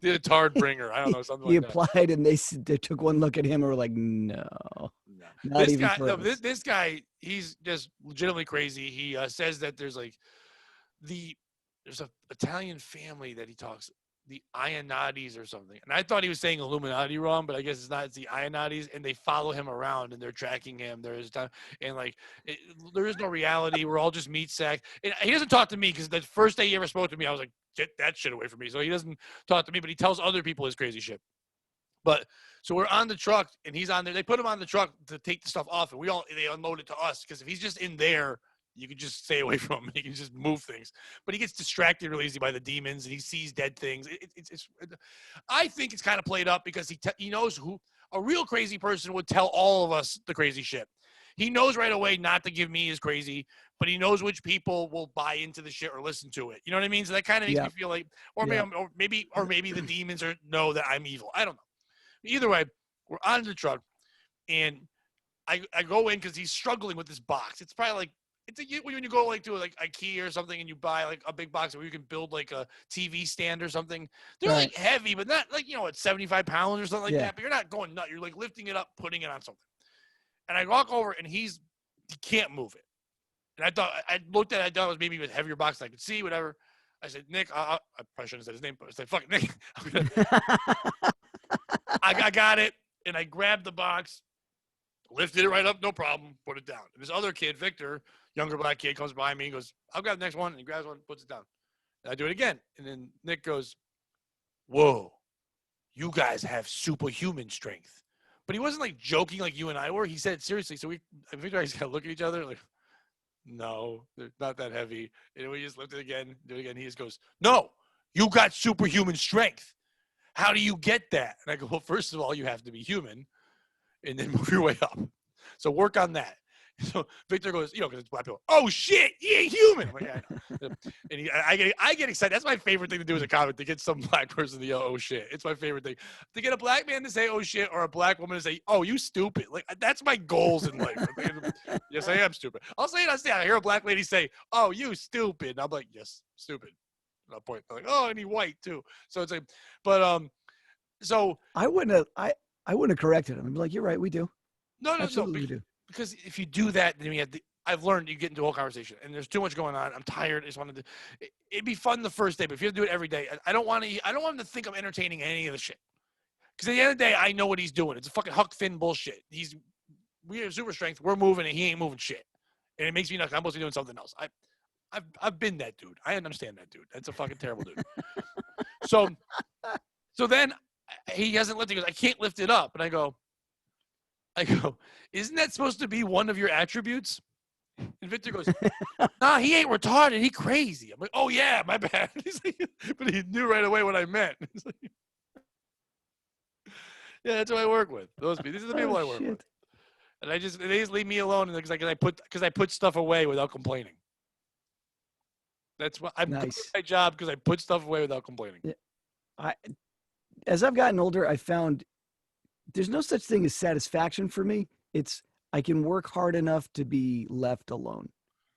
Did a tard bringer. I don't know, something He like that. applied, and they took one look at him and were like, no, not This even guy, no, close. this guy, he's just legitimately crazy. He says that there's like there's a Italian family that he talks, the Ionati's or something. And I thought he was saying Illuminati wrong, but I guess it's not. It's the Ionati's, and they follow him around and they're tracking him. There's time, and like there is no reality. We're all just meat sack. And he doesn't talk to me because the first day he ever spoke to me, I was like, get that shit away from me. So he doesn't talk to me, but he tells other people his crazy shit. But so we're on the truck and he's on there. They put him on the truck to take the stuff off, and they unload it to us because if he's just in there, you can just stay away from him. He can just move things. But he gets distracted really easy by the demons, and he sees dead things. I think it's kind of played up because he knows who a real crazy person would tell all of us the crazy shit. He knows right away not to give me his crazy, but he knows which people will buy into the shit or listen to it. You know what I mean? So that kind of makes me feel like, or maybe the demons know that I'm evil. I don't know. Either way, we're on the truck, and I go in because he's struggling with this box. It's probably like when you go like to like IKEA or something and you buy like a big box where you can build like a TV stand or something. They're like heavy, but not like, it's 75 pounds or something like that. But you're not going nuts. You're like lifting it up, putting it on something. And I walk over and he can't move it. And I thought it was maybe a heavier box than I could see, whatever. I said, Nick, I probably shouldn't have said his name, but I said, fuck it, Nick. I got it. And I grabbed the box, lifted it right up, no problem, put it down. And this other kid, Victor, younger black kid, comes by me and goes, I'll grab the next one. And he grabs one, puts it down. And I do it again. And then Nick goes, whoa, you guys have superhuman strength. But he wasn't like joking like you and I were. He said it seriously. So Victor and I just got to look at each other like, no, they're not that heavy. And we just lift it again, do it again. He just goes, no, you got superhuman strength. How do you get that? And I go, well, first of all, you have to be human and then move your way up. So work on that. So Victor goes, because it's black people. Oh shit, he ain't human. I'm like, yeah, I know. And I get excited. That's my favorite thing to do as a comic, to get some black person to yell, oh shit. It's my favorite thing. To get a black man to say, oh shit, or a black woman to say, oh, you stupid. Like, that's my goals in life. Yes, I am stupid. I'll say it. I hear a black lady say, oh, you stupid. And I'm like, yes, stupid. And I'll point. I'm like, oh, and he white too. So it's like, but so I wouldn't have corrected him. I'd be like, you're right, we do. No, absolutely we do. Because if you do that, then I've learned you get into a whole conversation, and there's too much going on. I'm tired. I just wanted to. It'd be fun the first day, but if you have to do it every day, I don't want him to think I'm entertaining any of the shit. Because at the end of the day, I know what he's doing. It's a fucking Huck Finn bullshit. We have super strength. We're moving, and he ain't moving shit. And it makes me nuts. I'm supposed to be doing something else. I've been that dude. I understand that dude. That's a fucking terrible dude. So then he hasn't lifted. He goes, I can't lift it up, and I go, isn't that supposed to be one of your attributes? And Victor goes, nah, he ain't retarded. He crazy. I'm like, oh, yeah, my bad. He's like, but he knew right away what I meant. He's like, yeah, that's who I work with. These are the people I work with. And they just leave me alone because I put stuff away without complaining. That's what I'm good at my job, because I put stuff away without complaining. Yeah. As I've gotten older, I found there's no such thing as satisfaction for me. It's I can work hard enough to be left alone.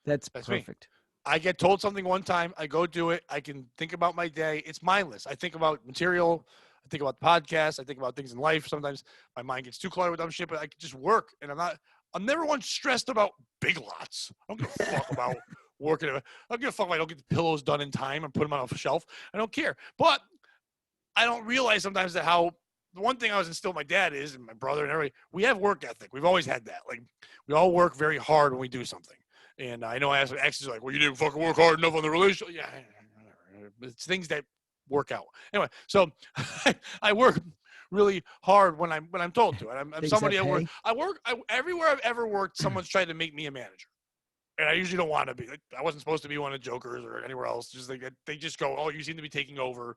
That's perfect. Me. I get told something one time. I go do it. I can think about my day. It's mindless. I think about material. I think about the podcast. I think about things in life. Sometimes my mind gets too cluttered with dumb shit, but I can just work. And I'm never once stressed about Big Lots. I don't give a fuck about working. I don't give a fuck if I don't get the pillows done in time and put them on a shelf. I don't care. But I don't realize sometimes that how the one thing I was instilled my dad is, and my brother and everybody, we have work ethic. We've always had that. Like, we all work very hard when we do something. And I know I have some exes like, well, you didn't fucking work hard enough on the relationship. Yeah, it's things that work out. Anyway, so I work really hard when I'm told to. And I'm somebody at work. Everywhere I've ever worked, someone's tried to make me a manager. And I usually don't want to be. I wasn't supposed to be one of Jokers or anywhere else. Just like they just go, oh, you seem to be taking over.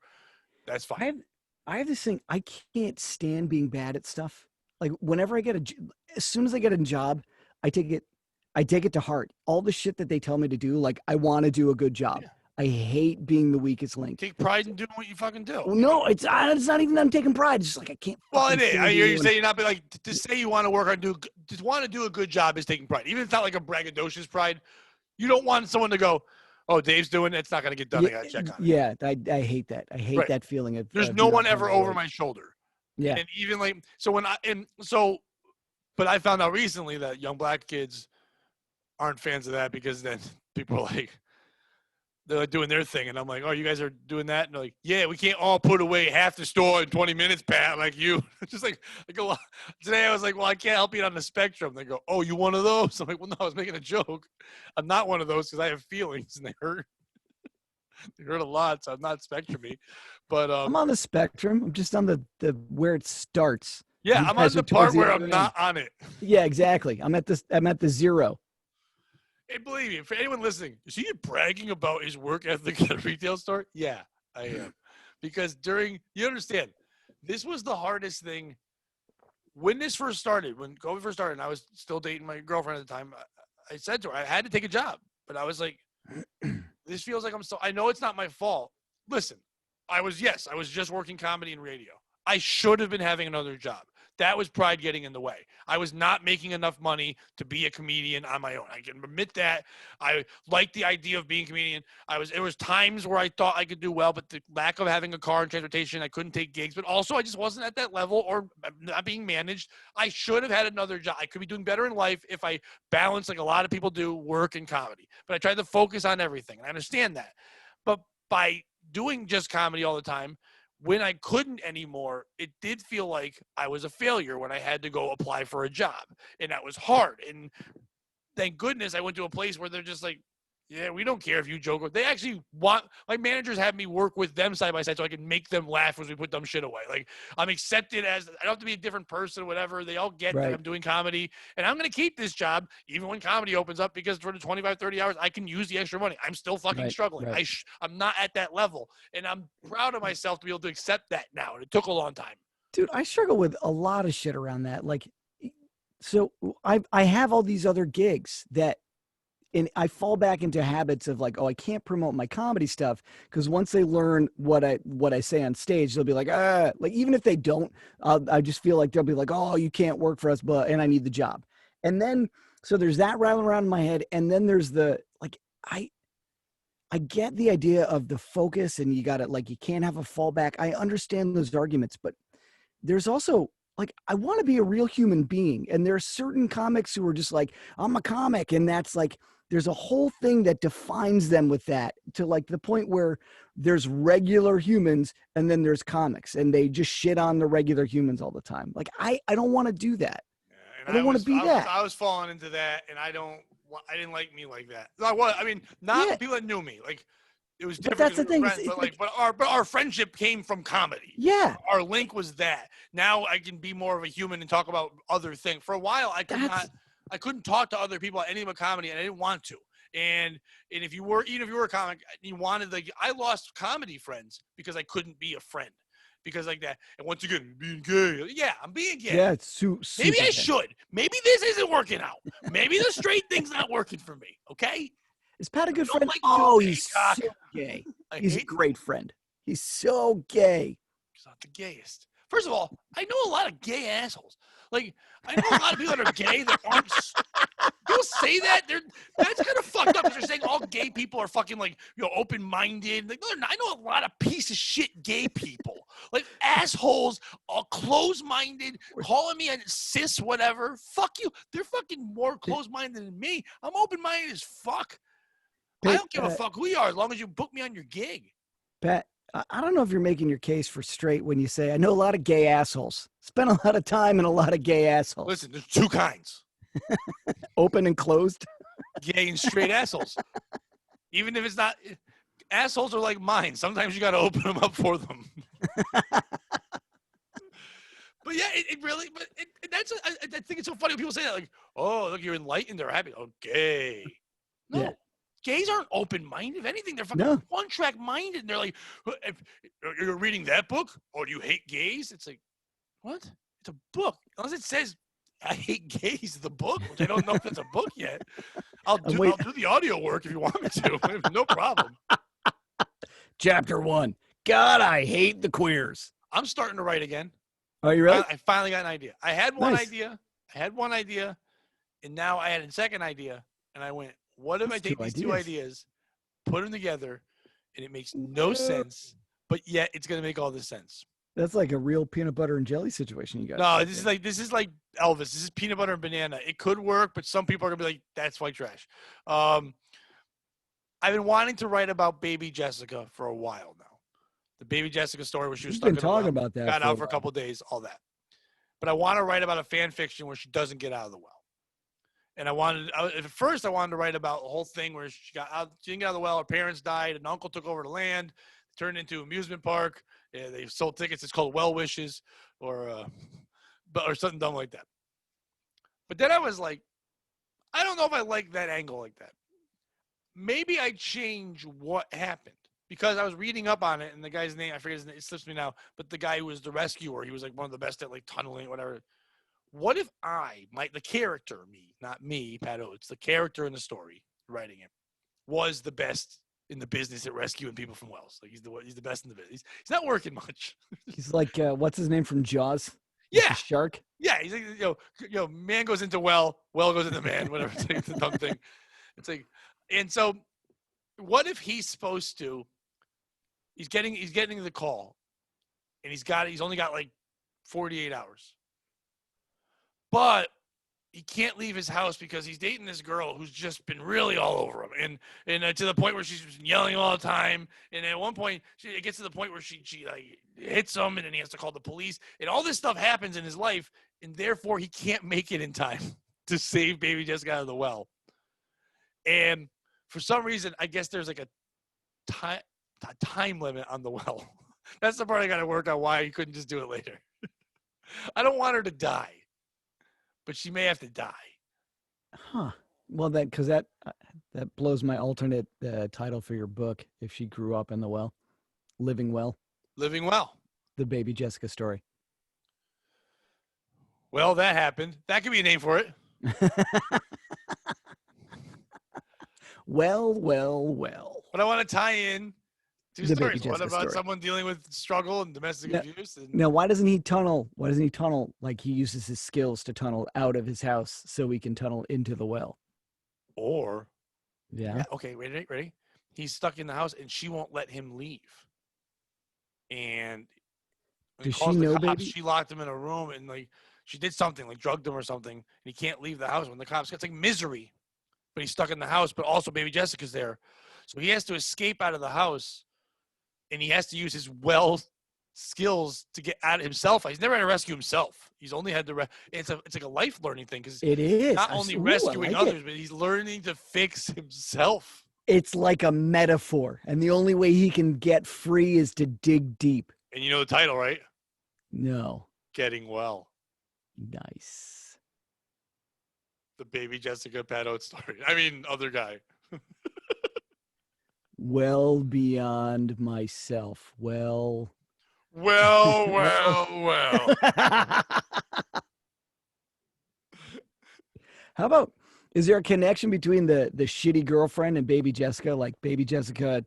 That's fine. I have this thing. I can't stand being bad at stuff. Like whenever as soon as I get a job, I take it to heart. All the shit that they tell me to do, like I want to do a good job. Yeah. I hate being the weakest link. Take pride in doing what you fucking do. Well, no, it's not even that I'm taking pride. It's just like I can't. Well, it is. stand You're doing saying you're not, but like to say you want to work on just want to do a good job is taking pride. Even if it's not like a braggadocious pride, you don't want someone to go, "Oh, Dave's doing it. It's not going to get done. I got to check on it." Yeah, I hate that. I hate Right. that feeling of. There's no one ever over my shoulder. Yeah. And even like but I found out recently that young black kids aren't fans of that because then people are like, they're like doing their thing, and I'm like, "Oh, you guys are doing that?" And they're like, "Yeah, we can't all put away half the store in 20 minutes, Pat, like you." Just like today, I was like, "Well, I can't help you on the spectrum." They go, "Oh, you one of those?" I'm like, "Well, no, I was making a joke. I'm not one of those because I have feelings and they hurt. They hurt a lot, so I'm not spectrum-y." But I'm on the spectrum. I'm just on the where it starts. yeah, I'm on the part where I'm not on it. Yeah, exactly. I'm at the 0. Hey, believe me, for anyone listening, is he bragging about his work ethic at a retail store? Yeah, I am. Because you understand, this was the hardest thing. When this first started, when COVID first started, and I was still dating my girlfriend at the time, I said to her, I had to take a job. But I was like, this feels like I know it's not my fault. Listen, I was just working comedy and radio. I should have been having another job. That was pride getting in the way. I was not making enough money to be a comedian on my own. I can admit that. I liked the idea of being a comedian. There was times where I thought I could do well, but the lack of having a car and transportation, I couldn't take gigs. But also, I just wasn't at that level or not being managed. I should have had another job. I could be doing better in life if I balanced, like a lot of people do, work and comedy. But I tried to focus on everything, and I understand that. But by doing just comedy all the time, when I couldn't anymore, it did feel like I was a failure when I had to go apply for a job. And that was hard. And thank goodness I went to a place where they're just like, yeah, we don't care if you joke. They actually want – my managers have me work with them side by side so I can make them laugh as we put dumb shit away. Like, I'm accepted as – I don't have to be a different person or whatever. They all get that I'm doing comedy. And I'm going to keep this job even when comedy opens up because for the 25, 30 hours, I can use the extra money. I'm still fucking struggling. Right. I'm not at that level. And I'm proud of myself to be able to accept that now. And it took a long time. Dude, I struggle with a lot of shit around that. Like, so I have all these other gigs that – and I fall back into habits of like, oh, I can't promote my comedy stuff because once they learn what I say on stage, they'll be like, like even if they don't, I just feel like they'll be like, oh, you can't work for us, and I need the job. And then so there's that rattling around in my head, and then there's the like, I get the idea of the focus, and you got to like, you can't have a fallback. I understand those arguments, but there's also like, I want to be a real human being, and there are certain comics who are just like, I'm a comic, and that's like. There's a whole thing that defines them with that to like the point where there's regular humans and then there's comics and they just shit on the regular humans all the time. Like, I don't want to do that. Yeah, I don't want to be that. I was falling into that, and I didn't like me like that. I mean, people that knew me. Like, it was different. But that's the thing. Friends, but our friendship came from comedy. Yeah. Our link was that. Now I can be more of a human and talk about other things. For a while, I couldn't talk to other people at anything but comedy, and I didn't want to. And even if you were a comic, you wanted I lost comedy friends because I couldn't be a friend because like that. And once again, being gay. Yeah, I'm being gay. Yeah, it's maybe I should. Maybe this isn't working out. Maybe the straight thing's not working for me. Okay. Is Pat a good friend? Like he's so gay. He's a great friend. He's so gay. He's not the gayest. First of all, I know a lot of gay assholes. Like, I know a lot of people that are gay that aren't. People say that that's kind of fucked up because they're saying all gay people are fucking like open-minded. Like, no, they're not. I know a lot of piece of shit gay people, like assholes, all close-minded, calling me a cis whatever. Fuck you. They're fucking more close-minded than me. I'm open-minded as fuck. I don't give a fuck who you are as long as you book me on your gig. Pat, I don't know if you're making your case for straight when you say, I know a lot of gay assholes. Spent a lot of time in a lot of gay assholes. Listen, there's two kinds. Open and closed? Gay and straight assholes. Even if it's not, assholes are like mine. Sometimes you got to open them up for them. But yeah, I think it's so funny when people say that, like, oh, look, you're enlightened or happy. Oh, gay. No. Yeah. Gays aren't open-minded. If anything, they're fucking one-track-minded. And they're like, if you're reading that book? Or do you hate gays? It's like, what? It's a book. Unless it says, I hate gays, the book, which I don't know if it's a book yet. I'll do the audio work if you want me to. No problem. Chapter 1. God, I hate the queers. I'm starting to write again. Are you ready? I finally got an idea. I had one Nice. idea, and now I had a second idea, and I went, what if I That's take two these two ideas, put them together, and it makes no sense, but yet it's going to make all this sense. That's like a real peanut butter and jelly situation you got. No, this is like Elvis. This is peanut butter and banana. It could work, but some people are going to be like, that's white trash. I've been wanting to write about baby Jessica for a while now. The baby Jessica story where she was You've stuck been in talking a well, about that. got out for a couple of days, all that. But I want to write about a fan fiction where she doesn't get out of the well. And at first I wanted to write about the whole thing where she didn't get out of the well. Her parents died. An uncle took over the land, turned into an amusement park. Yeah, they sold tickets. It's called Well Wishes or something dumb like that. But then I was like, I don't know if I like that angle like that. Maybe I change what happened because I was reading up on it and the guy's name, I forget his name, it slips me now, but the guy who was the rescuer, he was like one of the best at like tunneling, whatever. What if the character, not me, Pat Oates, the character in the story, writing it, was the best in the business at rescuing people from wells? Like he's the best in the business. He's not working much. He's like, what's his name from Jaws? Yeah, the shark. Yeah, he's like, man goes into well goes into man, whatever. It's like the dumb thing. It's like, and so, what if he's supposed to? He's getting the call, and he's only got like 48 hours. But he can't leave his house because he's dating this girl who's just been really all over him, and to the point where she's yelling all the time. And at one point, it gets to the point where she like hits him, and then he has to call the police. And all this stuff happens in his life, and therefore he can't make it in time to save baby Jessica out of the well. And for some reason, I guess there's like a time limit on the well. That's the part I got to work on. Why he couldn't just do it later. I don't want her to die. But she may have to die. Huh. Well, that blows my alternate title for your book. If she grew up in the well, living well. Living well. The baby Jessica story. Well, that happened. That could be a name for it. Well. But I want to tie in two The stories. baby One Jessica about story. someone dealing with struggle and domestic abuse. And Now, why doesn't he tunnel? Why doesn't he tunnel like he uses his skills to tunnel out of his house so he can tunnel into the well? Or, yeah okay, ready? He's stuck in the house and she won't let him leave. And when does he calls she know, the cops, baby? she locked him in a room and like she did something, like drugged him or something, and he can't leave the house. When the cops, it's like Misery, but he's stuck in the house. But also, baby Jessica's there, so he has to escape out of the house. And he has to use his skills to get out of himself. He's never had to rescue himself. He's only had to. It's like a life learning thing because it is not only rescuing others, but he's learning to fix himself. It's like a metaphor, and the only way he can get free is to dig deep. And you know the title, right? No. Getting Well. Nice. The baby Jessica Pat Oates story. I mean, other guy. Well beyond myself. Well. How about, is there a connection between the shitty girlfriend and baby Jessica? Like baby Jessica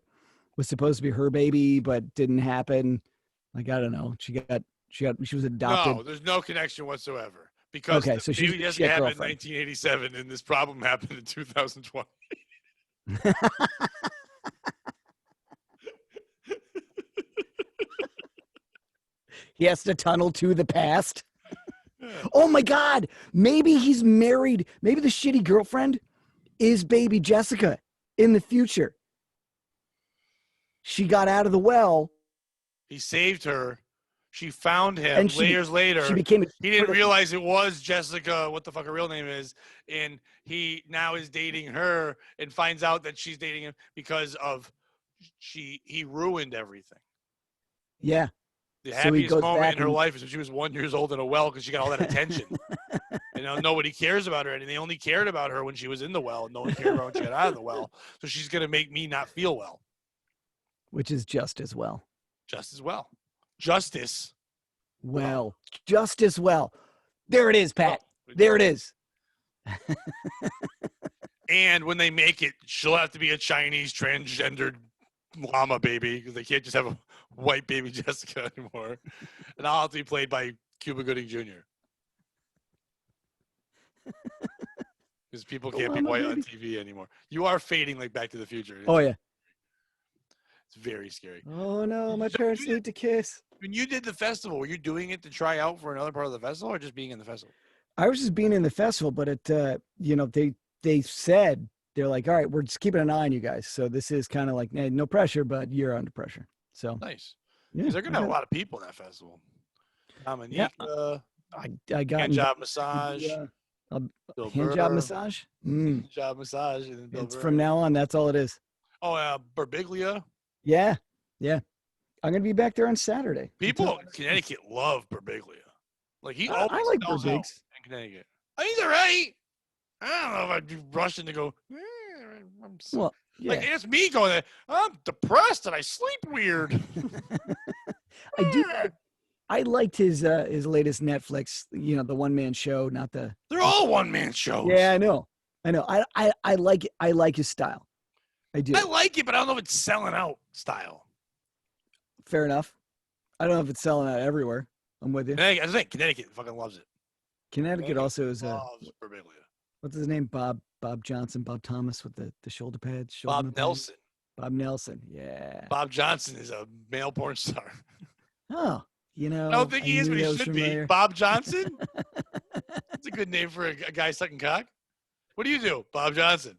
was supposed to be her baby, but didn't happen. Like, I don't know. She was adopted. No, there's no connection whatsoever. Because so baby Jessica happened in 1987 and this problem happened in 2020. He has to tunnel to the past. Oh my God. Maybe he's married. Maybe the shitty girlfriend is baby Jessica in the future. She got out of the well. He saved her. She found him years later. He didn't realize it was Jessica, what the fuck her real name is. And he now is dating her and finds out that she's dating him because of he ruined everything. Yeah. The happiest moment in her life is when she was 1 year old in a well because she got all that attention. Nobody cares about her. And they only cared about her when she was in the well. No one cared about when she got out of the well. So she's going to make me not feel well. Which is just as well. Just as well. Justice. Well. Just as well. There it is, Pat. There it is. And when they make it, she'll have to be a Chinese transgendered llama baby because they can't just have a white baby Jessica anymore, and I'll have to be played by Cuba Gooding Jr. Because people can't be llama white baby. on TV anymore. You are fading like Back to the Future. Oh yeah. It's very scary. Oh no, my parents need to kiss. When you did the festival, were you doing it to try out for another part of the festival, or just being in the festival? I was just being in the festival, but they said they're like, all right, we're just keeping an eye on you guys. So this is kind of like no pressure, but you're under pressure. So Nice. yeah, Because they're gonna have a lot of people in that festival. Dominica, I got hand job massage, Bill hand job Burr, massage. hand job massage, and then Bill It's Burr. from now on. That's all it is. Oh, Birbiglia. Yeah. I'm gonna be back there on Saturday. People in Connecticut love Birbiglia. Like he always I like sells out Birbigs. in Connecticut. Oh, he's all right. I don't know if I'd be rushing to go. Well, yeah. Like it's me going there. I'm depressed and I sleep weird. I do. I liked his latest Netflix. The one man show, not the. They're all one man shows. Yeah, I know. I like it. I like his style. I do. I like it, but I don't know if it's selling out style. Fair enough. I don't know if it's selling out everywhere. I'm with you. I think Connecticut fucking loves it. Connecticut also is loves Birbiglia. What's his name? Bob Johnson, Bob Thomas with the shoulder pads. Bob Nelson. Bob Nelson. Yeah. Bob Johnson is a male porn star. Oh, I don't think he is, but he should be. Bob Johnson? That's a good name for a guy sucking cock. What do you do, Bob Johnson?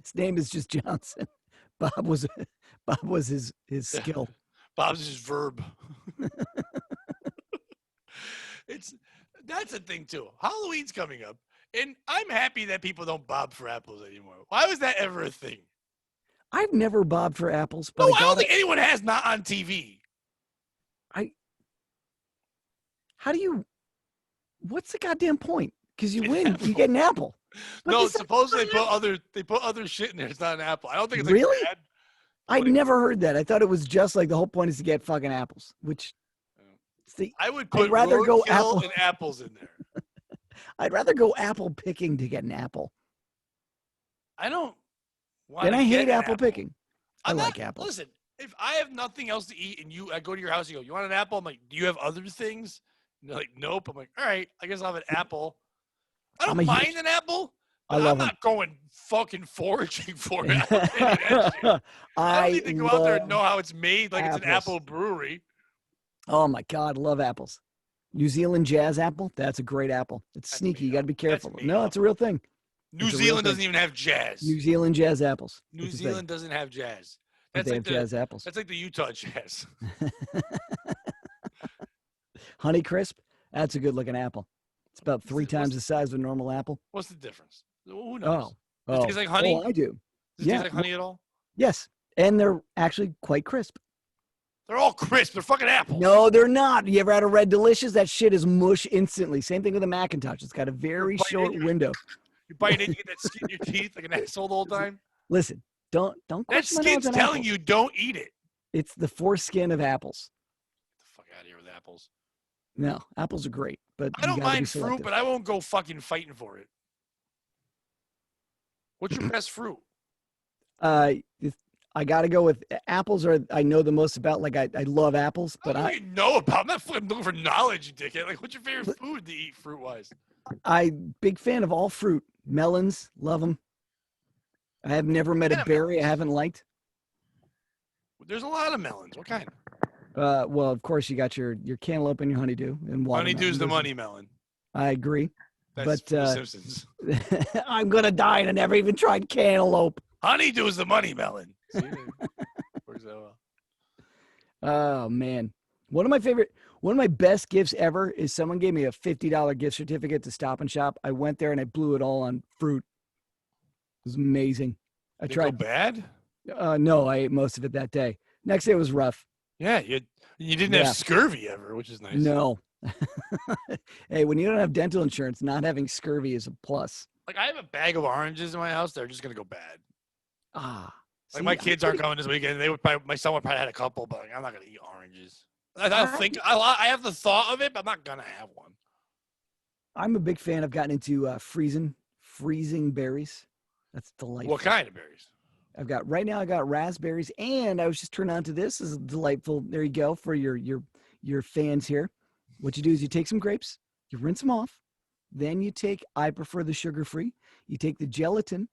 His name is just Johnson. Bob was his skill. Bob's his verb. That's a thing too. Halloween's coming up, and I'm happy that people don't bob for apples anymore. Why was that ever a thing? I've never bobbed for apples, but No, I don't think anyone has, not on TV. What's the goddamn point? Because you win, you get an apple. No, supposedly they put other shit in there. It's not an apple. I don't think it's really. Bad. I never heard that. I thought it was just like the whole point is to get fucking apples. Which I would put apple and apples in there. I'd rather go apple picking to get an apple. I don't. And I hate apple picking. I like apples. Listen, if I have nothing else to eat and I go to your house, you go, you want an apple? I'm like, do you have other things? And they're like, nope. I'm like, all right, I guess I'll have an apple. I don't mind an apple. But I'm not going fucking foraging for it. I don't need to go out there and know how it's made like it's an apple brewery. Oh my God, I love apples. New Zealand jazz apple. That's a great apple. It's sneaky. You got to be careful. No, it's a real thing. New Zealand doesn't even have jazz. New Zealand jazz apples. New Zealand doesn't have jazz. They have jazz apples. That's like the Utah jazz. Honey Crisp. That's a good looking apple. It's about 3 times the size of a normal apple. What's the difference? Who knows? Oh, does it taste like honey? Oh, I do. Does it taste like honey at all? Yes, and they're actually quite crisp. They're all crisp. They're fucking apples. No, they're not. You ever had a Red Delicious? That shit is mush instantly. Same thing with a Macintosh. It's got a very short window. You bite it, you get that skin in your teeth like an asshole the whole time. Listen, don't. That skin's telling you don't eat it. It's the foreskin of apples. Get the fuck out of here with apples. No, apples are great, but I don't mind fruit, but I won't go fucking fighting for it. What's your best fruit? I got to go with apples. I know the most about. Like I love apples, but I know about. I'm not fucking looking for knowledge, you dickhead. Like, what's your favorite food to eat fruit wise? I'm big fan of all fruit. Melons, love them. I have never met a berry I haven't liked. There's a lot of melons. What kind? Well, of course you got your cantaloupe and your honeydew and watermelon. Honeydew's the money melon. I agree. That's but Simpsons. I'm gonna die, and I never even tried cantaloupe. Honeydew is the money melon. See, works out well. Oh man, one of my best gifts ever is someone gave me a $50 gift certificate to Stop and Shop. I went there and I blew it all on fruit. It was amazing. I tried. Go bad? No, I ate most of it that day. Next day was rough. Yeah, you didn't have scurvy ever, which is nice. No. Hey, when you don't have dental insurance, not having scurvy is a plus. Like I have a bag of oranges in my house. They're just gonna go bad. Like my kids aren't coming this weekend. My son would probably had a couple, but I'm not gonna eat oranges. I have the thought of it, but I'm not gonna have one. I'm a big fan. I've gotten into freezing berries. That's delightful. What kind of berries? Right now I got raspberries, and I was just turned on to this. This is delightful. There you go for your fans here. What you do is you take some grapes, you rinse them off, then I prefer the sugar-free. You take the gelatin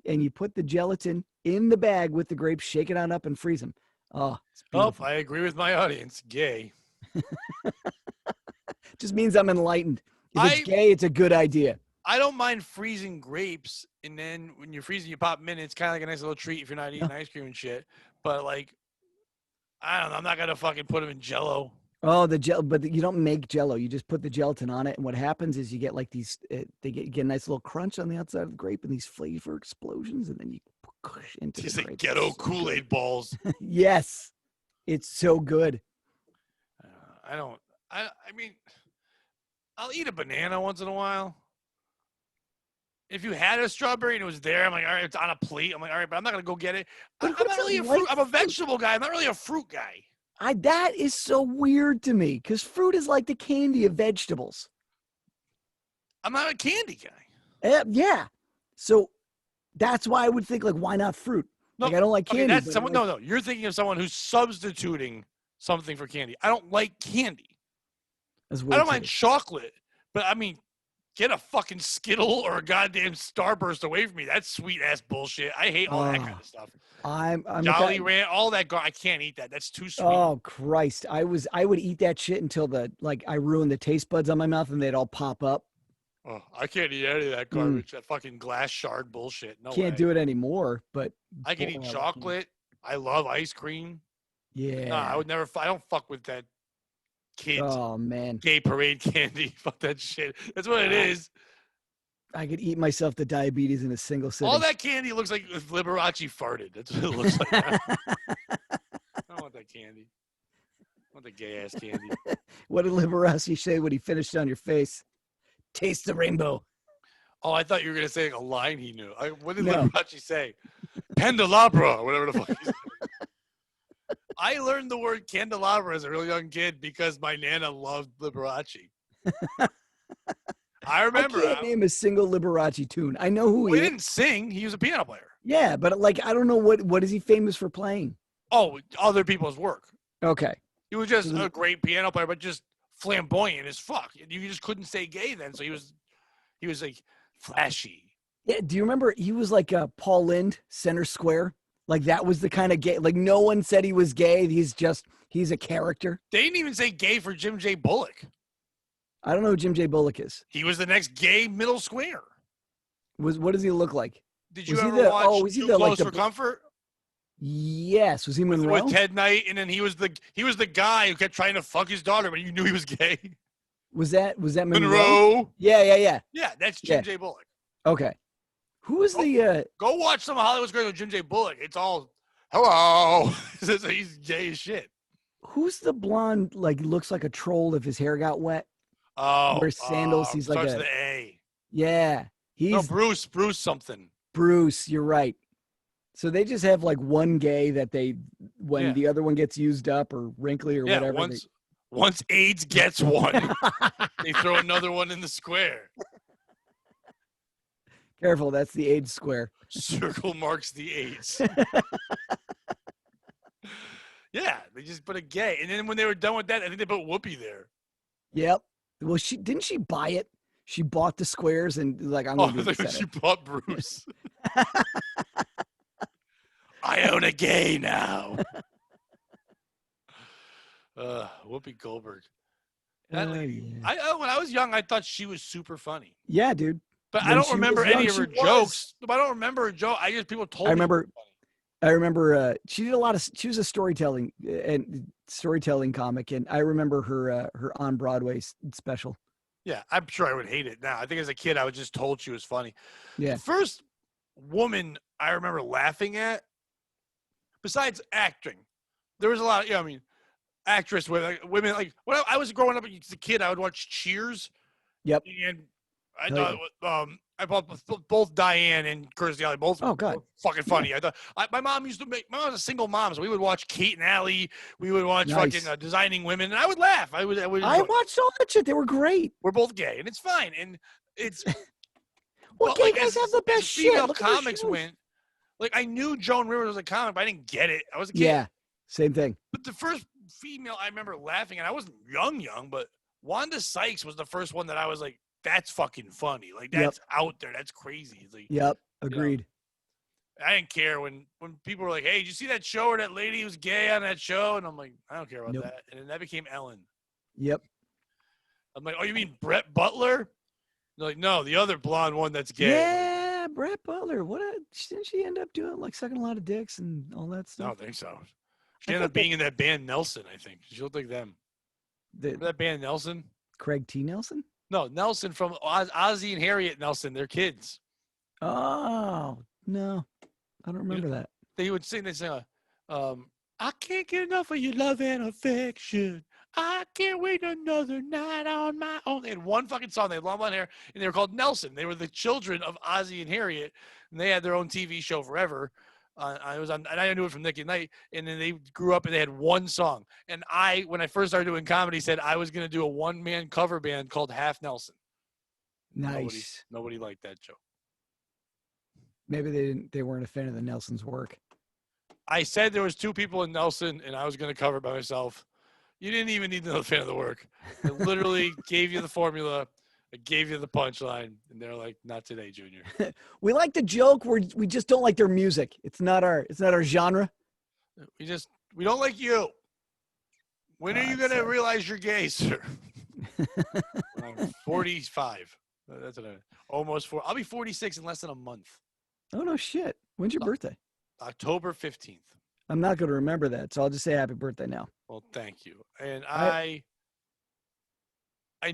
and you put the gelatin in the bag with the grapes, shake it on up and freeze them. Oh, it's beautiful. Oh, I agree with my audience. Gay. Just means I'm enlightened. If it's I gay, it's a good idea. I don't mind freezing grapes, and then when you're freezing, you pop them in. It's kind of like a nice little treat if you're not eating ice cream and shit. But like, I don't know. I'm not gonna fucking put them in Jello. Oh, but you don't make Jello. You just put the gelatin on it, and what happens is you get like these. You get a nice little crunch on the outside of the grape, and these flavor explosions, and then you push into Just the like grape. ghetto So Kool-Aid balls. Yes, it's so good. I mean, I'll eat a banana once in a while. If you had a strawberry and it was there, I'm like, all right, it's on a plate. I'm like, all right, but I'm not gonna go get it. I'm not really a fruit. I'm a vegetable guy. I'm not really a fruit guy. That is so weird to me because fruit is like the candy of vegetables. I'm not a candy guy. Yeah. So that's why I would think, like, why not fruit? No, like, I don't like candy. Okay, that's someone. No. You're thinking of someone who's substituting something for candy. I don't like candy. I don't mind chocolate, but I mean, get a fucking Skittle or a goddamn Starburst away from me. That's sweet ass bullshit. I hate all that kind of stuff. I'm Jolly Ranch, all that. I can't eat that. That's too sweet. Oh Christ! I would eat that shit until I ruined the taste buds on my mouth and they'd all pop up. Oh, I can't eat any of that garbage. That fucking glass shard bullshit. No, can't do it anymore. But I can eat chocolate. I love ice cream. Yeah. No, I would never. I don't fuck with that kids. Oh man. Gay parade candy. Fuck that shit. That's what it is. I could eat myself the diabetes in a single sitting. All that candy looks like if Liberace farted. That's what it looks like. I don't want that candy. I want the gay ass candy. What did Liberace say when he finished on your face? Taste the rainbow. Oh, I thought you were gonna say like a line he knew. What did Liberace say? Candelabra, or whatever the fuck he said. I learned the word candelabra as a real young kid because my Nana loved Liberace. I remember. I can't name a single Liberace tune. I know who he is. He didn't sing. He was a piano player. Yeah, but like I don't know what is he famous for playing? Oh, other people's work. Okay. He was just a great piano player, but just flamboyant as fuck. You just couldn't say gay then, so he was like flashy. Yeah. Do you remember he was like Paul Lynde, Center Square? Like that was the kind of gay. Like no one said he was gay. He's a character. They didn't even say gay for Jim J. Bullock. I don't know who Jim J. Bullock is. He was the next gay middle square. What does he look like? Did you ever watch Too Close for Comfort? Yes. Was he Monroe? With Ted Knight, and then he was the guy who kept trying to fuck his daughter, but you knew he was gay. Was that Monroe? Yeah. Yeah, that's Jim J. Bullock. Okay. Who was the Go watch some of Hollywood Squares with Jim J. Bullock. It's all hello. He's gay as shit. Who's the blonde, like looks like a troll if his hair got wet? Oh, wears sandals. He's like the A. Yeah. He's Bruce something. Bruce, you're right. So they just have like one gay that when the other one gets used up or wrinkly or whatever. Once AIDS gets one, they throw another one in the square. Careful, that's the AIDS square. Circle marks the AIDS. Yeah, they just put a gay. And then when they were done with that, I think they put Whoopi there. Yep. Well, didn't she buy it? She bought the squares and like I'm gonna do this. She bought Bruce. I own a gay now. Whoopi Goldberg. That lady. Yeah. When I was young, I thought she was super funny. Yeah, dude. But I don't remember any of her jokes. I don't remember a joke. People told me. I remember she did a lot of. She was a storytelling comic, and I remember her on Broadway special. Yeah, I'm sure I would hate it now. I think as a kid, I was just told she was funny. Yeah. The first woman I remember laughing at, besides acting, there was a lot of, actress with women. Like when I was growing up as a kid, I would watch Cheers. Yep. And I thought, I bought both Diane and Kirstie Alley, both fucking funny. I thought my mom was a single mom, so we would watch Kate and Allie. We would watch fucking Designing Women, and I would laugh. I watched all that shit. They were great. We're both gay, and it's fine. And it's well, gay guys have the best shit. Female comics went. Like, I knew Joan Rivers was a comic, but I didn't get it. I was a kid. Yeah, same thing. But the first female I remember laughing, and I wasn't young, but Wanda Sykes was the first one that I was like, that's fucking funny. Like, that's out there. That's crazy. It's like, Yep, agreed. I didn't care when people were like, hey, did you see that show where that lady was gay on that show? And I'm like, I don't care about that. And then that became Ellen. Yep. I'm like, oh, you mean Brett Butler? They're like, no, the other blonde one that's gay. Yeah, Brett Butler. Didn't she end up doing, like, sucking a lot of dicks and all that stuff? I don't think so. She ended up being in that band Nelson, I think. She looked like them. Remember that band Nelson? Craig T. Nelson? No, Nelson from Ozzy and Harriet Nelson. They're kids. Oh, no. I don't remember that. They would sing this song, I can't get enough of your love and affection. I can't wait another night on my own. They had one fucking song. They had long blonde hair, and they were called Nelson. They were the children of Ozzy and Harriet, and they had their own TV show forever. I was on, and I knew it from Nick at Night. And then they grew up, and they had one song. And when I first started doing comedy, said I was going to do a one-man cover band called Half Nelson. Nice. Nobody liked that joke. Maybe they weren't a fan of the Nelsons' work. I said there was two people in Nelson, and I was going to cover it by myself. You didn't even need to know the fan of the work. I literally gave you the formula. I gave you the punchline, and they're like, "Not today, Junior." We like the joke. We just don't like their music. It's not our genre. We don't like you. When are you going to realize you're gay, sir? I'm 45. That's what almost 4. I'll be 46 in less than a month. Oh, no shit. When's your birthday? October 15th. I'm not going to remember that, so I'll just say happy birthday now. Well, thank you. And I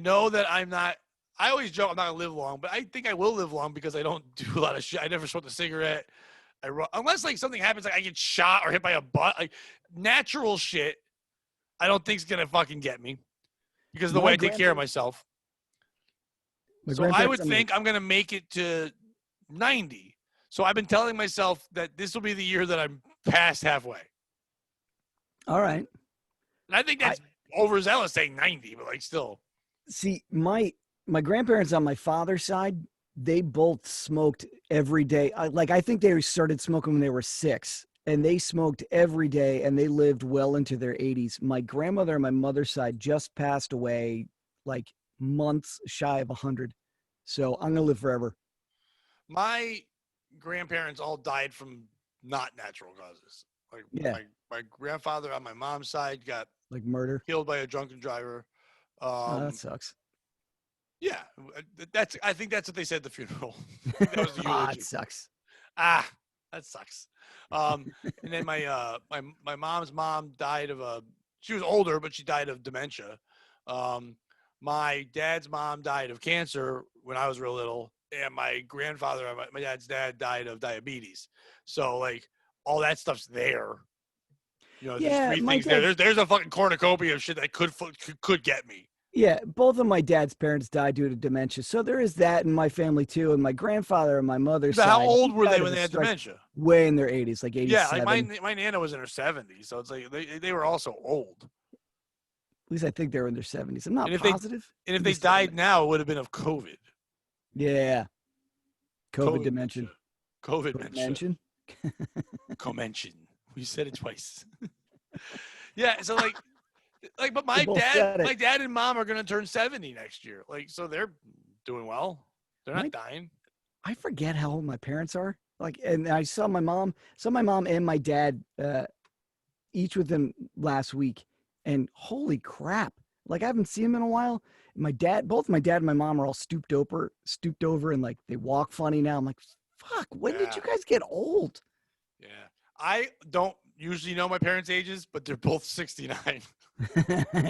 know that I'm not – I always joke I'm not going to live long, but I think I will live long because I don't do a lot of shit. I never smoke a cigarette. Unless, like, something happens, like I get shot or hit by a butt. Like, natural shit I don't think is going to fucking get me because of the way I take care of myself. So I would think I'm going to make it to 90. So I've been telling myself that this will be the year that I'm past halfway. All right. And I think that's overzealous saying 90, but like still. See, my grandparents on my father's side, they both smoked every day. I think they started smoking when they were 6, and they smoked every day, and they lived well into their 80s. My grandmother on my mother's side just passed away like months shy of 100. So I'm going to live forever. My grandparents all died from not natural causes. Like my grandfather on my mom's side got like murder, killed by a drunken driver. That sucks. Yeah, I think that's what they said at the funeral. That was the eulogy. It sucks. That sucks. And then my mom's mom died of she was older, but she died of dementia. My dad's mom died of cancer when I was real little, and my grandfather, my dad's dad, died of diabetes. So like all that stuff's there. You know, there's 3 things there. There's a fucking cornucopia of shit that could get me. Yeah, both of my dad's parents died due to dementia. So there is that in my family too. And my grandfather on my mother's side. How old were they when they had dementia? Way in their 80s, like 87. Yeah, like my Nana was in her 70s. So it's like they were also old. At least I think they were in their 70s. I'm not positive. And if they died now, it would have been of COVID. Yeah. COVID dimension. COVID dimension. Comention. We said it twice. Yeah, so like, but my dad and mom are gonna turn 70 next year. Like, so they're doing well. They're not dying. I forget how old my parents are. Like, and I saw my mom and my dad each with them last week. And holy crap! Like I haven't seen them in a while. Both my dad and my mom are all stooped over, and like they walk funny now. I'm like, fuck! When did you guys get old? Yeah, I don't usually know my parents' ages, but they're both 69.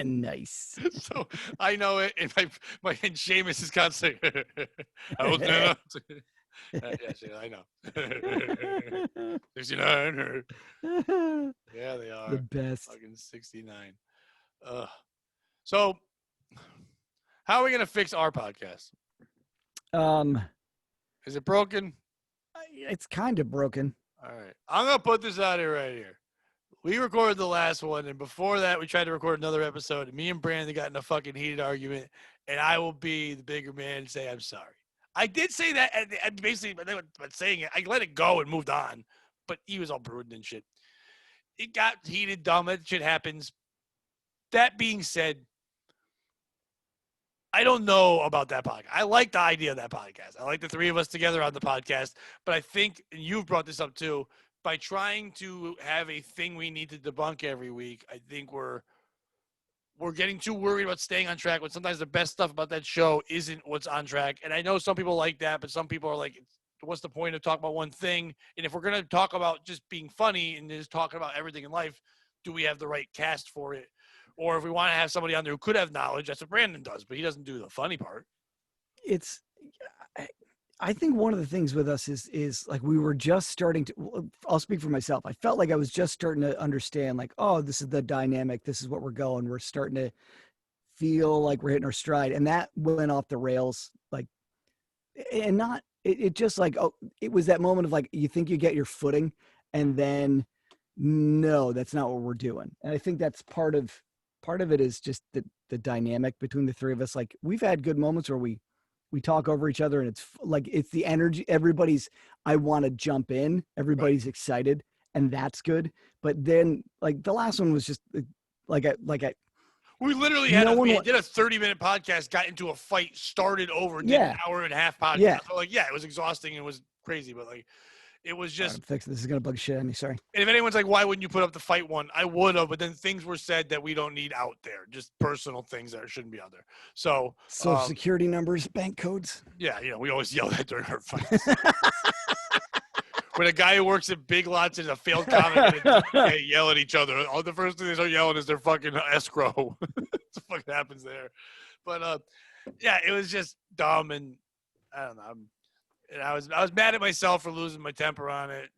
Nice. So I know it, and and Seamus is constantly. How old now? Yes, I know. 69. Yeah, they are. The best. Fucking 69. So, how are we going to fix our podcast? Is it broken? It's kind of broken. All right. I'm going to put this out here right here. We recorded the last one, and before that, we tried to record another episode, and me and Brandon got in a fucking heated argument, and I will be the bigger man and say I'm sorry. I did say that, and basically, but saying it, I let it go and moved on. but he was all brooding and shit. It got heated, dumb. That shit happens. That being said, I don't know about that podcast. I like the idea of that podcast. I like the three of us together on the podcast. But I think, and you've brought this up too, by trying to have a thing we need to debunk every week, I think we're getting too worried about staying on track when sometimes the best stuff about that show isn't what's on track. And I know some people like that, but some people are like, what's the point of talking about one thing? And if we're going to talk about just being funny and just talking about everything in life, do we have the right cast for it? Or if we want to have somebody on there who could have knowledge, that's what Brandon does, but he doesn't do the funny part. I think one of the things with us is like we were just starting to, I'll speak for myself. I felt like I was just starting to understand like, oh, this is the dynamic. This is what we're going. We're starting to feel like we're hitting our stride. And that went off the rails. Like, and not, it just like, oh, it was that moment of like, you think you get your footing and then no, that's not what we're doing. And I think that's part of it is just the dynamic between the three of us. Like we've had good moments where we talk over each other and it's like, it's the energy. Everybody's, I want to jump in. Everybody's excited and that's good. But then like the last one was just we literally had we did a 30-minute podcast, got into a fight, started over, did an hour and a half podcast. Yeah. So like, it was exhausting and it was crazy, but like, it was just this is gonna bug shit out of me. Sorry. And if anyone's like, why wouldn't you put up the fight one? I would have, but then things were said that we don't need out there, just personal things that shouldn't be out there. So Social security numbers, bank codes. Yeah, we always yell that during our fights. When a guy who works at Big Lots is a failed comic and they yell at each other, the first thing they start yelling is their fucking escrow. That's what fucking happens there. But it was just dumb, and I don't know. And I was mad at myself for losing my temper on it.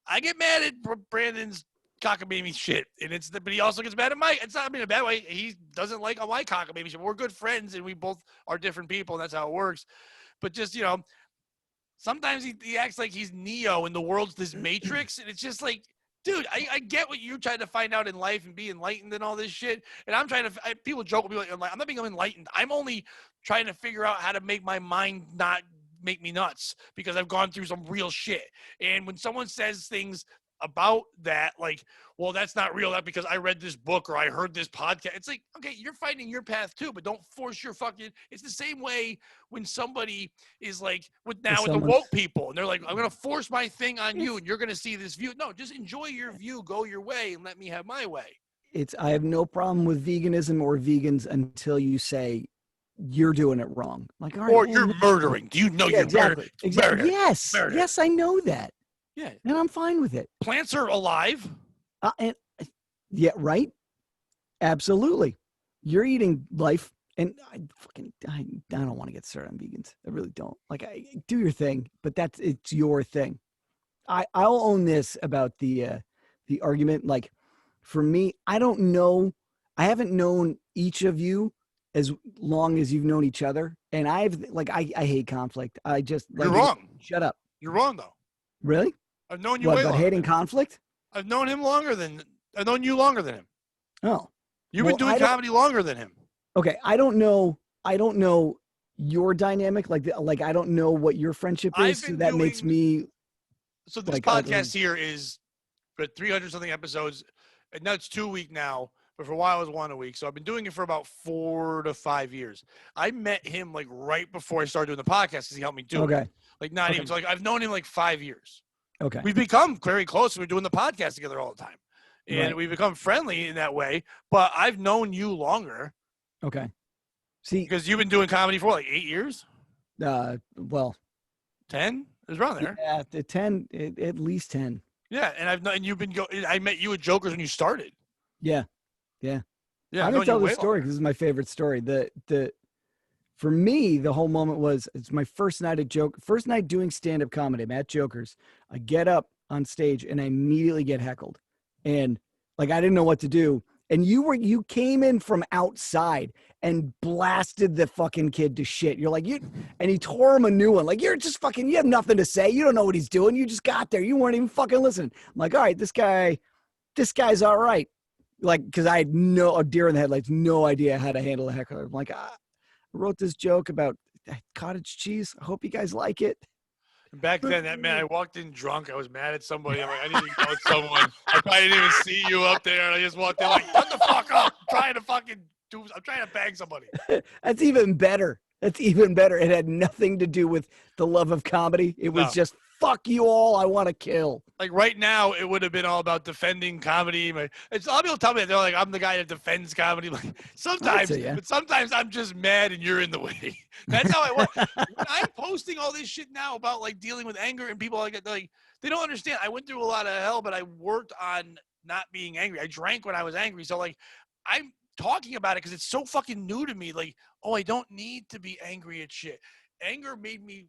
I get mad at Brandon's cockamamie shit, but he also gets mad at Mike. It's not in a bad way. He doesn't like my cockamamie shit. We're good friends, and we both are different people, and that's how it works. But just sometimes he acts like he's Neo and the world's this Matrix, and it's just like, dude, I get what you're trying to find out in life and be enlightened and all this shit. And I'm trying to. People joke with me like, I'm not being enlightened. I'm only trying to figure out how to make my mind not make me nuts because I've gone through some real shit. And when someone says things about that, like, well, that's not real, that because I read this book or I heard this podcast, it's like, okay, you're finding your path too, but don't force your fucking. It's the same way when somebody is like with the woke people and they're like, I'm gonna force my thing on you and you're gonna see this view. No, just enjoy your view, go your way, and let me have my way. I have no problem with veganism or vegans until you say you're doing it wrong. Like, all right, or you're murdering. Do you know you're exactly. murdering? Yes. Murder. Yes, I know that. Yeah. And I'm fine with it. Plants are alive. Right. Absolutely. You're eating life. And I don't want to get started on vegans. I really don't. Like, do your thing, but it's your thing. I'll own this about the argument. Like, for me, I don't know. I haven't known each of you as long as you've known each other. And I hate conflict. I just, you're wrong. Shut up. You're wrong though. Really? I've known you way longer. Hating conflict? I've known him longer than, I've known you longer than him. Oh. You've been doing comedy longer than him. Okay. I don't know your dynamic. Like I don't know what your friendship is. So that makes me. So this podcast here is for 300 something episodes. And now it's 2 a week now. But for a while, it was 1 a week. So I've been doing it for about 4 to 5 years. I met him like right before I started doing the podcast because he helped me do it. Like not even. So like I've known him like 5 years. Okay. We've become very close. We're doing the podcast together all the time. And we've become friendly in that way. But I've known you longer. Okay. See. Because you've been doing comedy for like 8 years? Well. 10? It was around there. Yeah, 10, at least 10. Yeah, and you've been I met you at Jokers when you started. Yeah. I'm gonna tell this story because this is my favorite story. For me, the whole moment was it's my first night doing stand-up comedy. I'm at Jokers. I get up on stage and I immediately get heckled, and like I didn't know what to do. And you came in from outside and blasted the fucking kid to shit. You're like and he tore him a new one. Like you have nothing to say. You don't know what he's doing. You just got there. You weren't even fucking listening. I'm like, all right, this guy's all right. Like, because I had a deer in the headlights, no idea how to handle a heckler. I'm like, I wrote this joke about cottage cheese. I hope you guys like it. Back then, that man, I walked in drunk. I was mad at somebody. I'm like, I need to go with someone. I probably didn't even see you up there. And I just walked in like, shut the fuck up. I'm trying to bang somebody. That's even better. That's even better. It had nothing to do with the love of comedy. It was just, fuck you all. I want to kill. Like right now, it would have been all about defending comedy. It's a lot of people tell me that they're like, I'm the guy that defends comedy. Like sometimes, but sometimes I'm just mad and you're in the way. That's how I want. When I'm posting all this shit now about like dealing with anger and people like they don't understand. I went through a lot of hell, but I worked on not being angry. I drank when I was angry. So like I'm talking about it because it's so fucking new to me. Like, oh, I don't need to be angry at shit. Anger made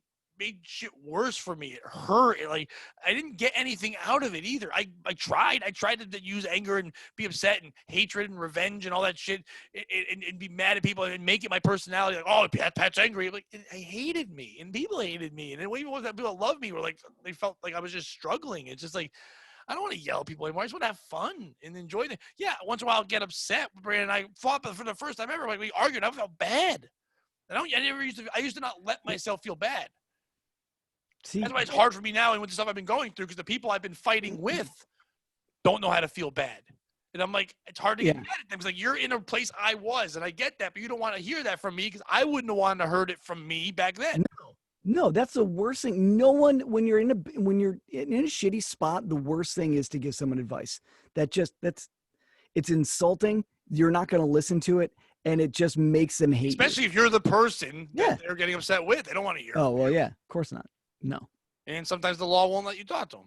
shit worse for me. It hurt. Like I didn't get anything out of it either. I tried to use anger and be upset and hatred and revenge and all that shit and be mad at people and make it my personality. Like, oh, Pat's angry. Like I hated me and people hated me. And the way people love me were like, they felt like I was just struggling. It's just like, I don't want to yell at people anymore. I just want to have fun and enjoy it. Yeah, once in a while I'll get upset. Brandon and I fought for the first time ever. Like we argued. I felt bad. I used to not let myself feel bad. See, that's why it's hard for me now and with the stuff I've been going through because the people I've been fighting with don't know how to feel bad. And I'm like, it's hard to get mad at them. It's like, you're in a place I was, and I get that, but you don't want to hear that from me because I wouldn't have wanted to heard it from me back then. No, that's the worst thing. No one, when you're in a shitty spot, the worst thing is to give someone advice. It's insulting. You're not going to listen to it, and it just makes them hate Especially you. If you're the person that they're getting upset with. They don't want to hear. Oh, well, yeah, of course not. No. And sometimes the law won't let you talk to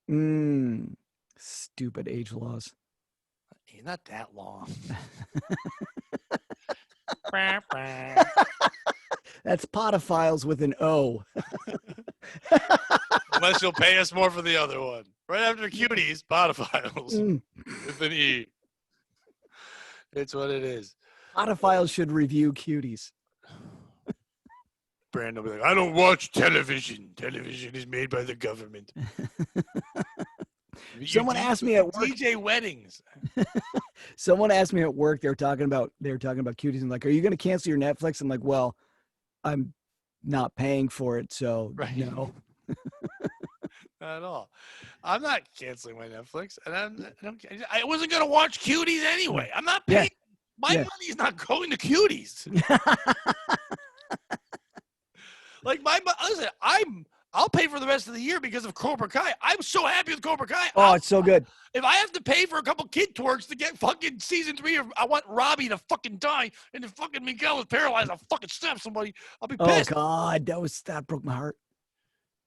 them. Stupid age laws. Not that long. That's Podophiles with an O. Unless you'll pay us more for the other one. Right after Cuties, Podophiles with an E. It's what it is. Podophiles should review Cuties. Brandon will be like, I don't watch television. Television is made by the government. Someone asked me at work. DJ weddings. Someone asked me at work. They were talking about Cuties and like, are you going to cancel your Netflix? I'm like, well, I'm not paying for it, so no. Not at all. I'm not canceling my Netflix, and I wasn't going to watch Cuties anyway. I'm not paying. My money is not going to Cuties. Listen, I'll pay for the rest of the year because of Cobra Kai. I'm so happy with Cobra Kai. Oh, it's so good. If I have to pay for a couple kid twerks to get fucking season 3 of I want Robbie to fucking die and if fucking Miguel is paralyzed, I'll fucking stab somebody. I'll be pissed. Oh, God. That broke my heart.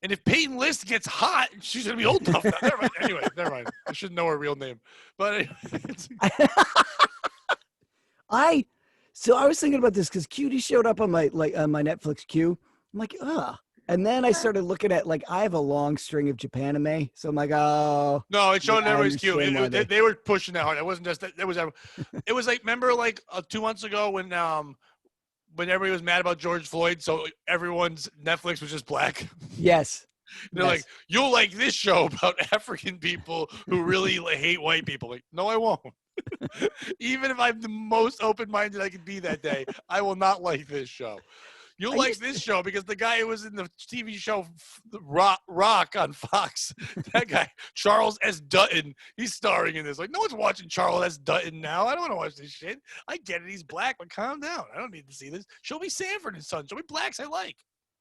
And if Peyton List gets hot, she's going to be old enough. Never mind. Anyway, never mind. I should know her real name. But So I was thinking about this because Cutie showed up on my my Netflix queue. I'm like, ugh. And then I started looking at, like, I have a long string of Japanime. So I'm like, oh. No, it showed everybody's queue. They were pushing that hard. It wasn't just that. It was like, remember like 2 months ago when everybody was mad about George Floyd, so everyone's Netflix was just black? Yes. They're like, you'll like this show about African people who really hate white people. Like, no, I won't. Even if I'm the most open-minded I could be that day, I will not like this show. You'll like this show because the guy who was in the TV show Rock on Fox, that guy, Charles S. Dutton, he's starring in this. Like, no one's watching Charles S. Dutton now. I don't want to watch this shit. I get it. He's black, but calm down. I don't need to see this. Show me Sanford and Son. Show me blacks I like.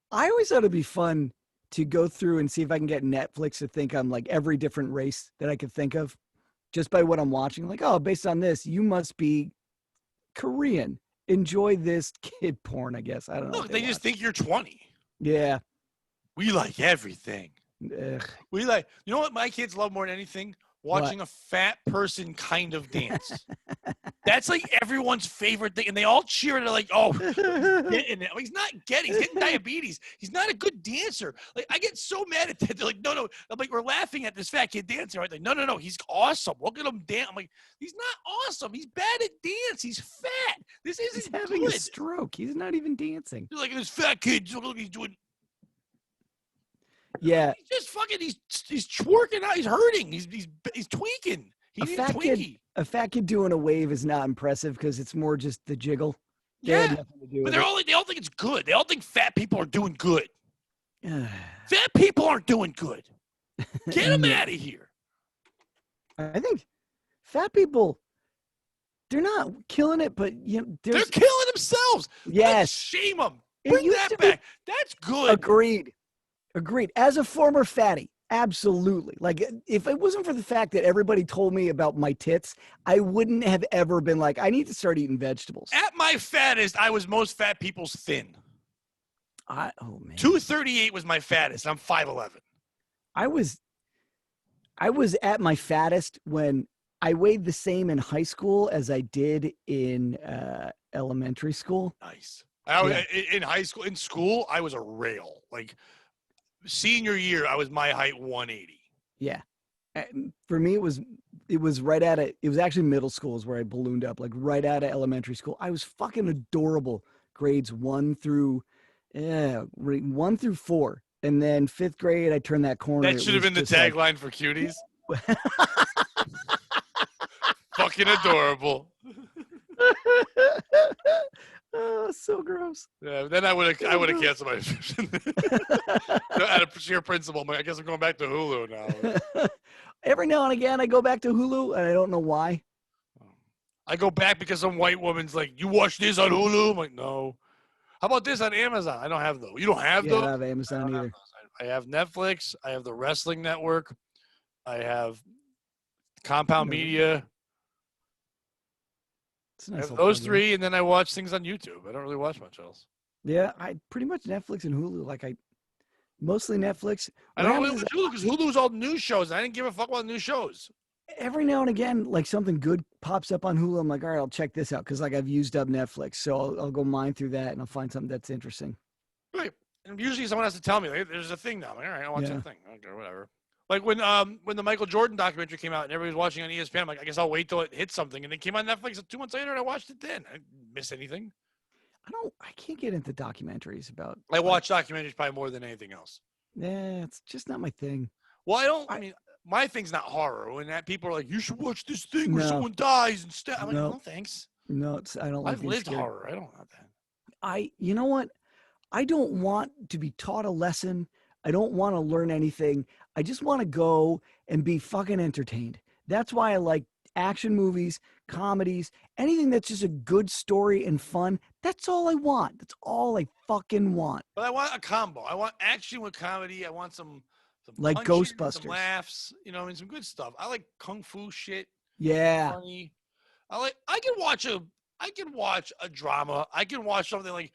I always thought it'd be fun to go through and see if I can get Netflix to think I'm like every different race that I could think of just by what I'm watching. Like, oh, based on this, you must be Korean. Enjoy this kid porn, I guess. I don't know. Look, they just think you're 20. Yeah. We like everything. Ugh. You know what my kids love more than anything? Watching a fat person kind of dance. That's like everyone's favorite thing. And they all cheer and they're like, oh, getting it. He's getting diabetes. He's not a good dancer. Like, I get so mad at that. They're like, no. I'm like, we're laughing at this fat kid dancing, right? Like, no. He's awesome. Look at him dance. I'm like, he's not awesome. He's bad at dance. He's fat. This isn't He's having good. a stroke. He's not even dancing. You're like, this fat kid, look, he's doing. Yeah. He's just fucking, he's twerking out. He's hurting. He's tweaking. A fat kid doing a wave is not impressive because it's more just the jiggle. Yeah. But they all think it's good. They all think fat people are doing good. Fat people aren't doing good. Get them out of here. I think fat people, they're not killing it, but they're killing themselves. Yes. Let's shame them. Bring that back. That's good. Agreed. As a former fatty, absolutely. Like, if it wasn't for the fact that everybody told me about my tits, I wouldn't have ever been like, I need to start eating vegetables. At my fattest, I was most fat people's thin. Oh man, 238 was my fattest. I'm 5'11". I was at my fattest when I weighed the same in high school as I did in elementary school. Nice. In high school, in school, I was a rail. Like senior year, I was my height 180. Yeah. For me, it was right at it. It was actually middle school is where I ballooned up, like right out of elementary school. I was fucking adorable. Grades 1 through 4. And then 5th grade, I turned that corner. That should have been the tagline for Cuties. Fucking adorable. Oh, so gross. Yeah, then I would have canceled my subscription. Out of sheer principle, I guess I'm going back to Hulu now. Every now and again, I go back to Hulu, and I don't know why. I go back because some white woman's like, "You watch this on Hulu?" I'm like, "No." How about this on Amazon? I don't have those. You don't have those? I don't have Amazon either. I have Netflix. I have the Wrestling Network. I have Compound Media. Nice, I have those 3, and then I watch things on YouTube. I don't really watch much else. Yeah, I pretty much Netflix and Hulu. Like mostly Netflix. I don't really watch Hulu because Hulu's all news shows. And I didn't give a fuck about news shows. Every now and again, like something good pops up on Hulu. I'm like, all right, I'll check this out because like I've used up Netflix, so I'll go mine through that and I'll find something that's interesting. Right, and usually someone has to tell me like, there's a thing now. I'm like, all right, I'll watch that thing. I don't care, whatever. Like when the Michael Jordan documentary came out and everybody was watching on ESPN, I'm like, I guess I'll wait till it hits something, and it came on Netflix 2 months later, and I watched it then. I didn't miss anything. I can't get into documentaries about. I watch documentaries probably more than anything else. Yeah, it's just not my thing. Well, I mean, my thing's not horror. When people are like, you should watch this thing where someone dies instead. I'm like, no, thanks. No, I don't like. I've lived horror. I don't want that. You know what? I don't want to be taught a lesson. I don't want to learn anything. I just want to go and be fucking entertained. That's why I like action movies, comedies, anything that's just a good story and fun. That's all I want. That's all I fucking want. But I want a combo. I want action with comedy. I want some like Ghostbusters, some laughs. Some good stuff. I like kung fu shit. Yeah. Funny. I can watch a drama. I can watch something like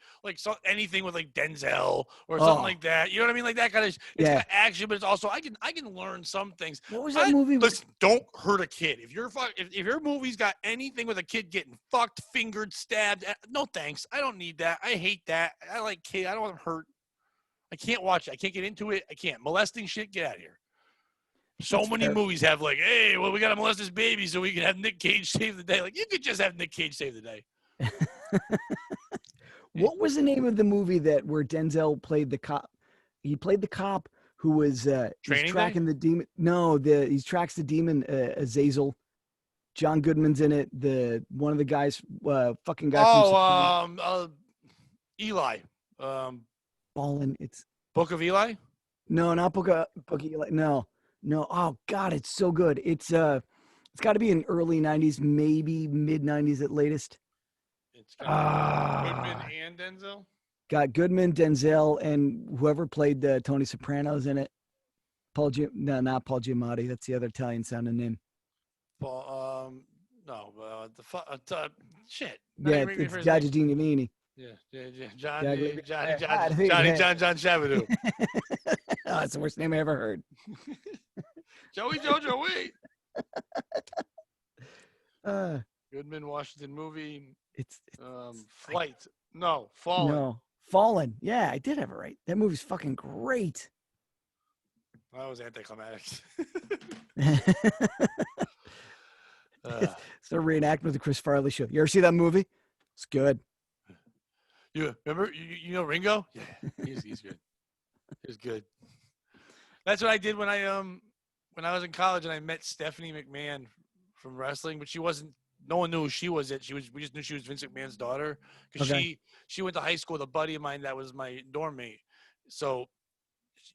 anything with like Denzel or something like that. You know what I mean? Like that kind of. It's got action, but it's also I can learn some things. What was that movie? Listen, don't hurt a kid. If your movie's got anything with a kid getting fucked, fingered, stabbed, no thanks. I don't need that. I hate that. I like kids. I don't want them hurt. I can't watch it. I can't get into it. I can't. Molesting shit. Get out of here. So many movies have like, hey, well, we got to molest this baby so we can have Nick Cage save the day. Like, you could just have Nick Cage save the day. What was the name of the movie where Denzel played the cop? He played the cop who was tracking the demon. No, he tracks the demon, Azazel. John Goodman's in it. One of the guys, fucking guy. Eli. Ballin'. It's Book of Eli. No, not Book of Eli. No. Oh God, it's so good. It's got to be in early '90s, maybe mid '90s at latest. It's got Goodman and Denzel. Got Goodman, Denzel, and whoever played Tony Soprano's in it. Not Paul Giamatti. That's the other Italian sounding name. Shit. Yeah, it's Giacomo Giannini. Yeah. John Shabadoo. Oh, that's the worst name I ever heard. Joey, wait. Goodman, Washington movie. It's Flight. No, Fallen. No, Fallen. Yeah, I did have it right. That movie's fucking great. That was anticlimactic. It's a reenactment of the Chris Farley show. You ever see that movie? It's good. You remember? You know Ringo? Yeah, he's good. He's good. That's what I did when I was in college and I met Stephanie McMahon from wrestling, but she wasn't. No one knew who she was. We just knew she was Vince McMahon's daughter because she went to high school with a buddy of mine that was my dorm mate. So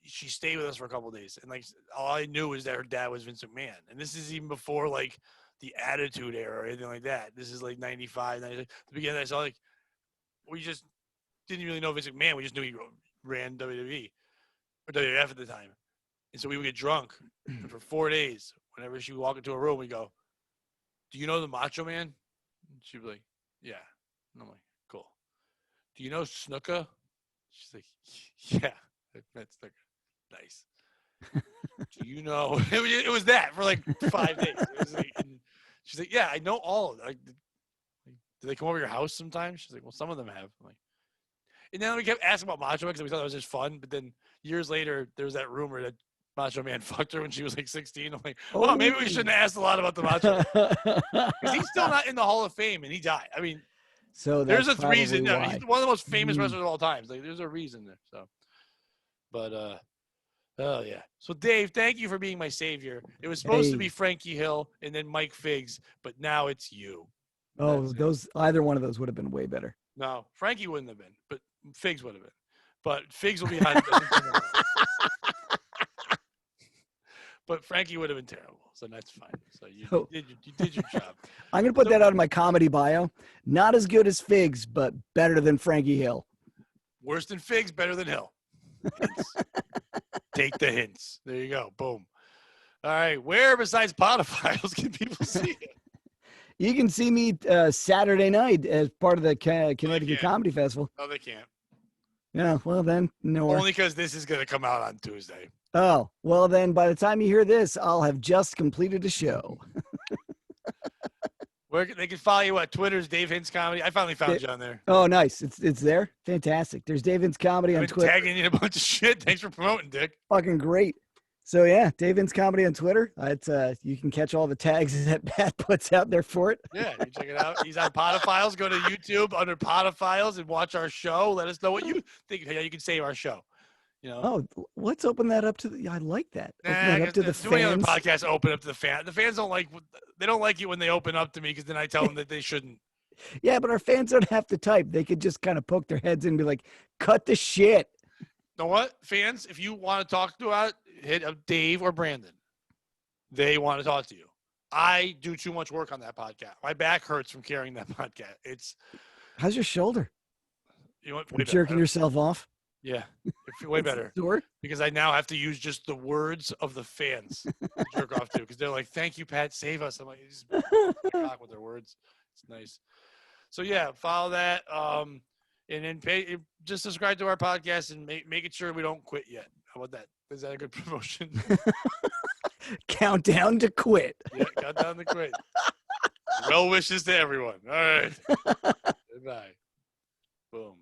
she stayed with us for a couple of days, and like all I knew was that her dad was Vince McMahon, and this is even before like the Attitude Era or anything like that. This is like 95, 96. The beginning, I saw like we just didn't really know Vince McMahon. We just knew he ran WWE or WWF at the time, and so we would get drunk and for 4 days. Whenever she would walk into a room, we go, "Do you know the Macho Man?" And she'd be like, "Yeah." And I'm like, "Cool. Do you know Snuka?" She's like, "Yeah, that's Snuka. Nice." Do you know? It was that for like 5 days. It was like, and she's like, "Yeah, I know all of them. Like, do they come over your house sometimes?" She's like, "Well, some of them have." I'm like, and then we kept asking about Macho Man because we thought it was just fun. But then years later, there was that rumor that Macho Man fucked her when she was like 16. I'm like, well, maybe we shouldn't have asked a lot about the Macho Man because he's still not in the Hall of Fame and he died. I mean, So there's that's a reason. No, why. he's one of the most famous wrestlers of all time. Like, there's a reason there. So, but oh yeah. So Dave, thank you for being my savior. It was supposed to be Frankie Hill and then Mike Figs, but now it's you. Oh, either one of those would have been way better. No, Frankie wouldn't have been, but Figs would have been. But Figs will be on. But Frankie would have been terrible, so that's fine. So you did your job. I'm gonna put that out in my comedy bio. Not as good as Figs, but better than Frankie Hill. Worse than Figs, better than Hill. Take the hints. There you go. Boom. All right. Where besides Podophiles can people see it? You can see me Saturday night as part of the Connecticut Comedy Festival. No, they can't. Yeah, well then, no. Only because this is going to come out on Tuesday. Oh, well then, by the time you hear this, I'll have just completed a show. Where they can follow you at Twitter's Dave Hintz Comedy. I finally found you on there. Oh, nice. It's there. Fantastic. There's Dave Hintz Comedy on Twitter. Tagging you in a bunch of shit. Thanks for promoting, Dick. Fucking great. So yeah, Dave Hintz Comedy on Twitter. It's you can catch all the tags that Pat puts out there for it. Yeah, you check it out. He's on Podophiles. Go to YouTube under Podophiles and watch our show. Let us know what you think. You can save our show. You know? Oh, let's open that up to the. I like that. Open that up to the too many other fans. podcasts open up to the fans. The fans don't like it when they open up to me because then I tell them that they shouldn't. Yeah, but our fans don't have to type. They could just kind of poke their heads in and be like, "Cut the shit." You know what, fans? If you want to talk to us, hit up Dave or Brandon. They want to talk to you. I do too much work on that podcast. My back hurts from carrying that podcast. How's your shoulder? You know what? You're jerking yourself off? Yeah, way better. Sure. Because I now have to use just the words of the fans to jerk off to. Because they're like, "Thank you, Pat. Save us." I'm like, just talk with their words. It's nice. So yeah, follow that. And then just subscribe to our podcast and make it sure we don't quit yet. How about that? Is that a good promotion? Countdown to quit. Yeah, countdown to quit. Well wishes to everyone. All right. Goodbye. Boom.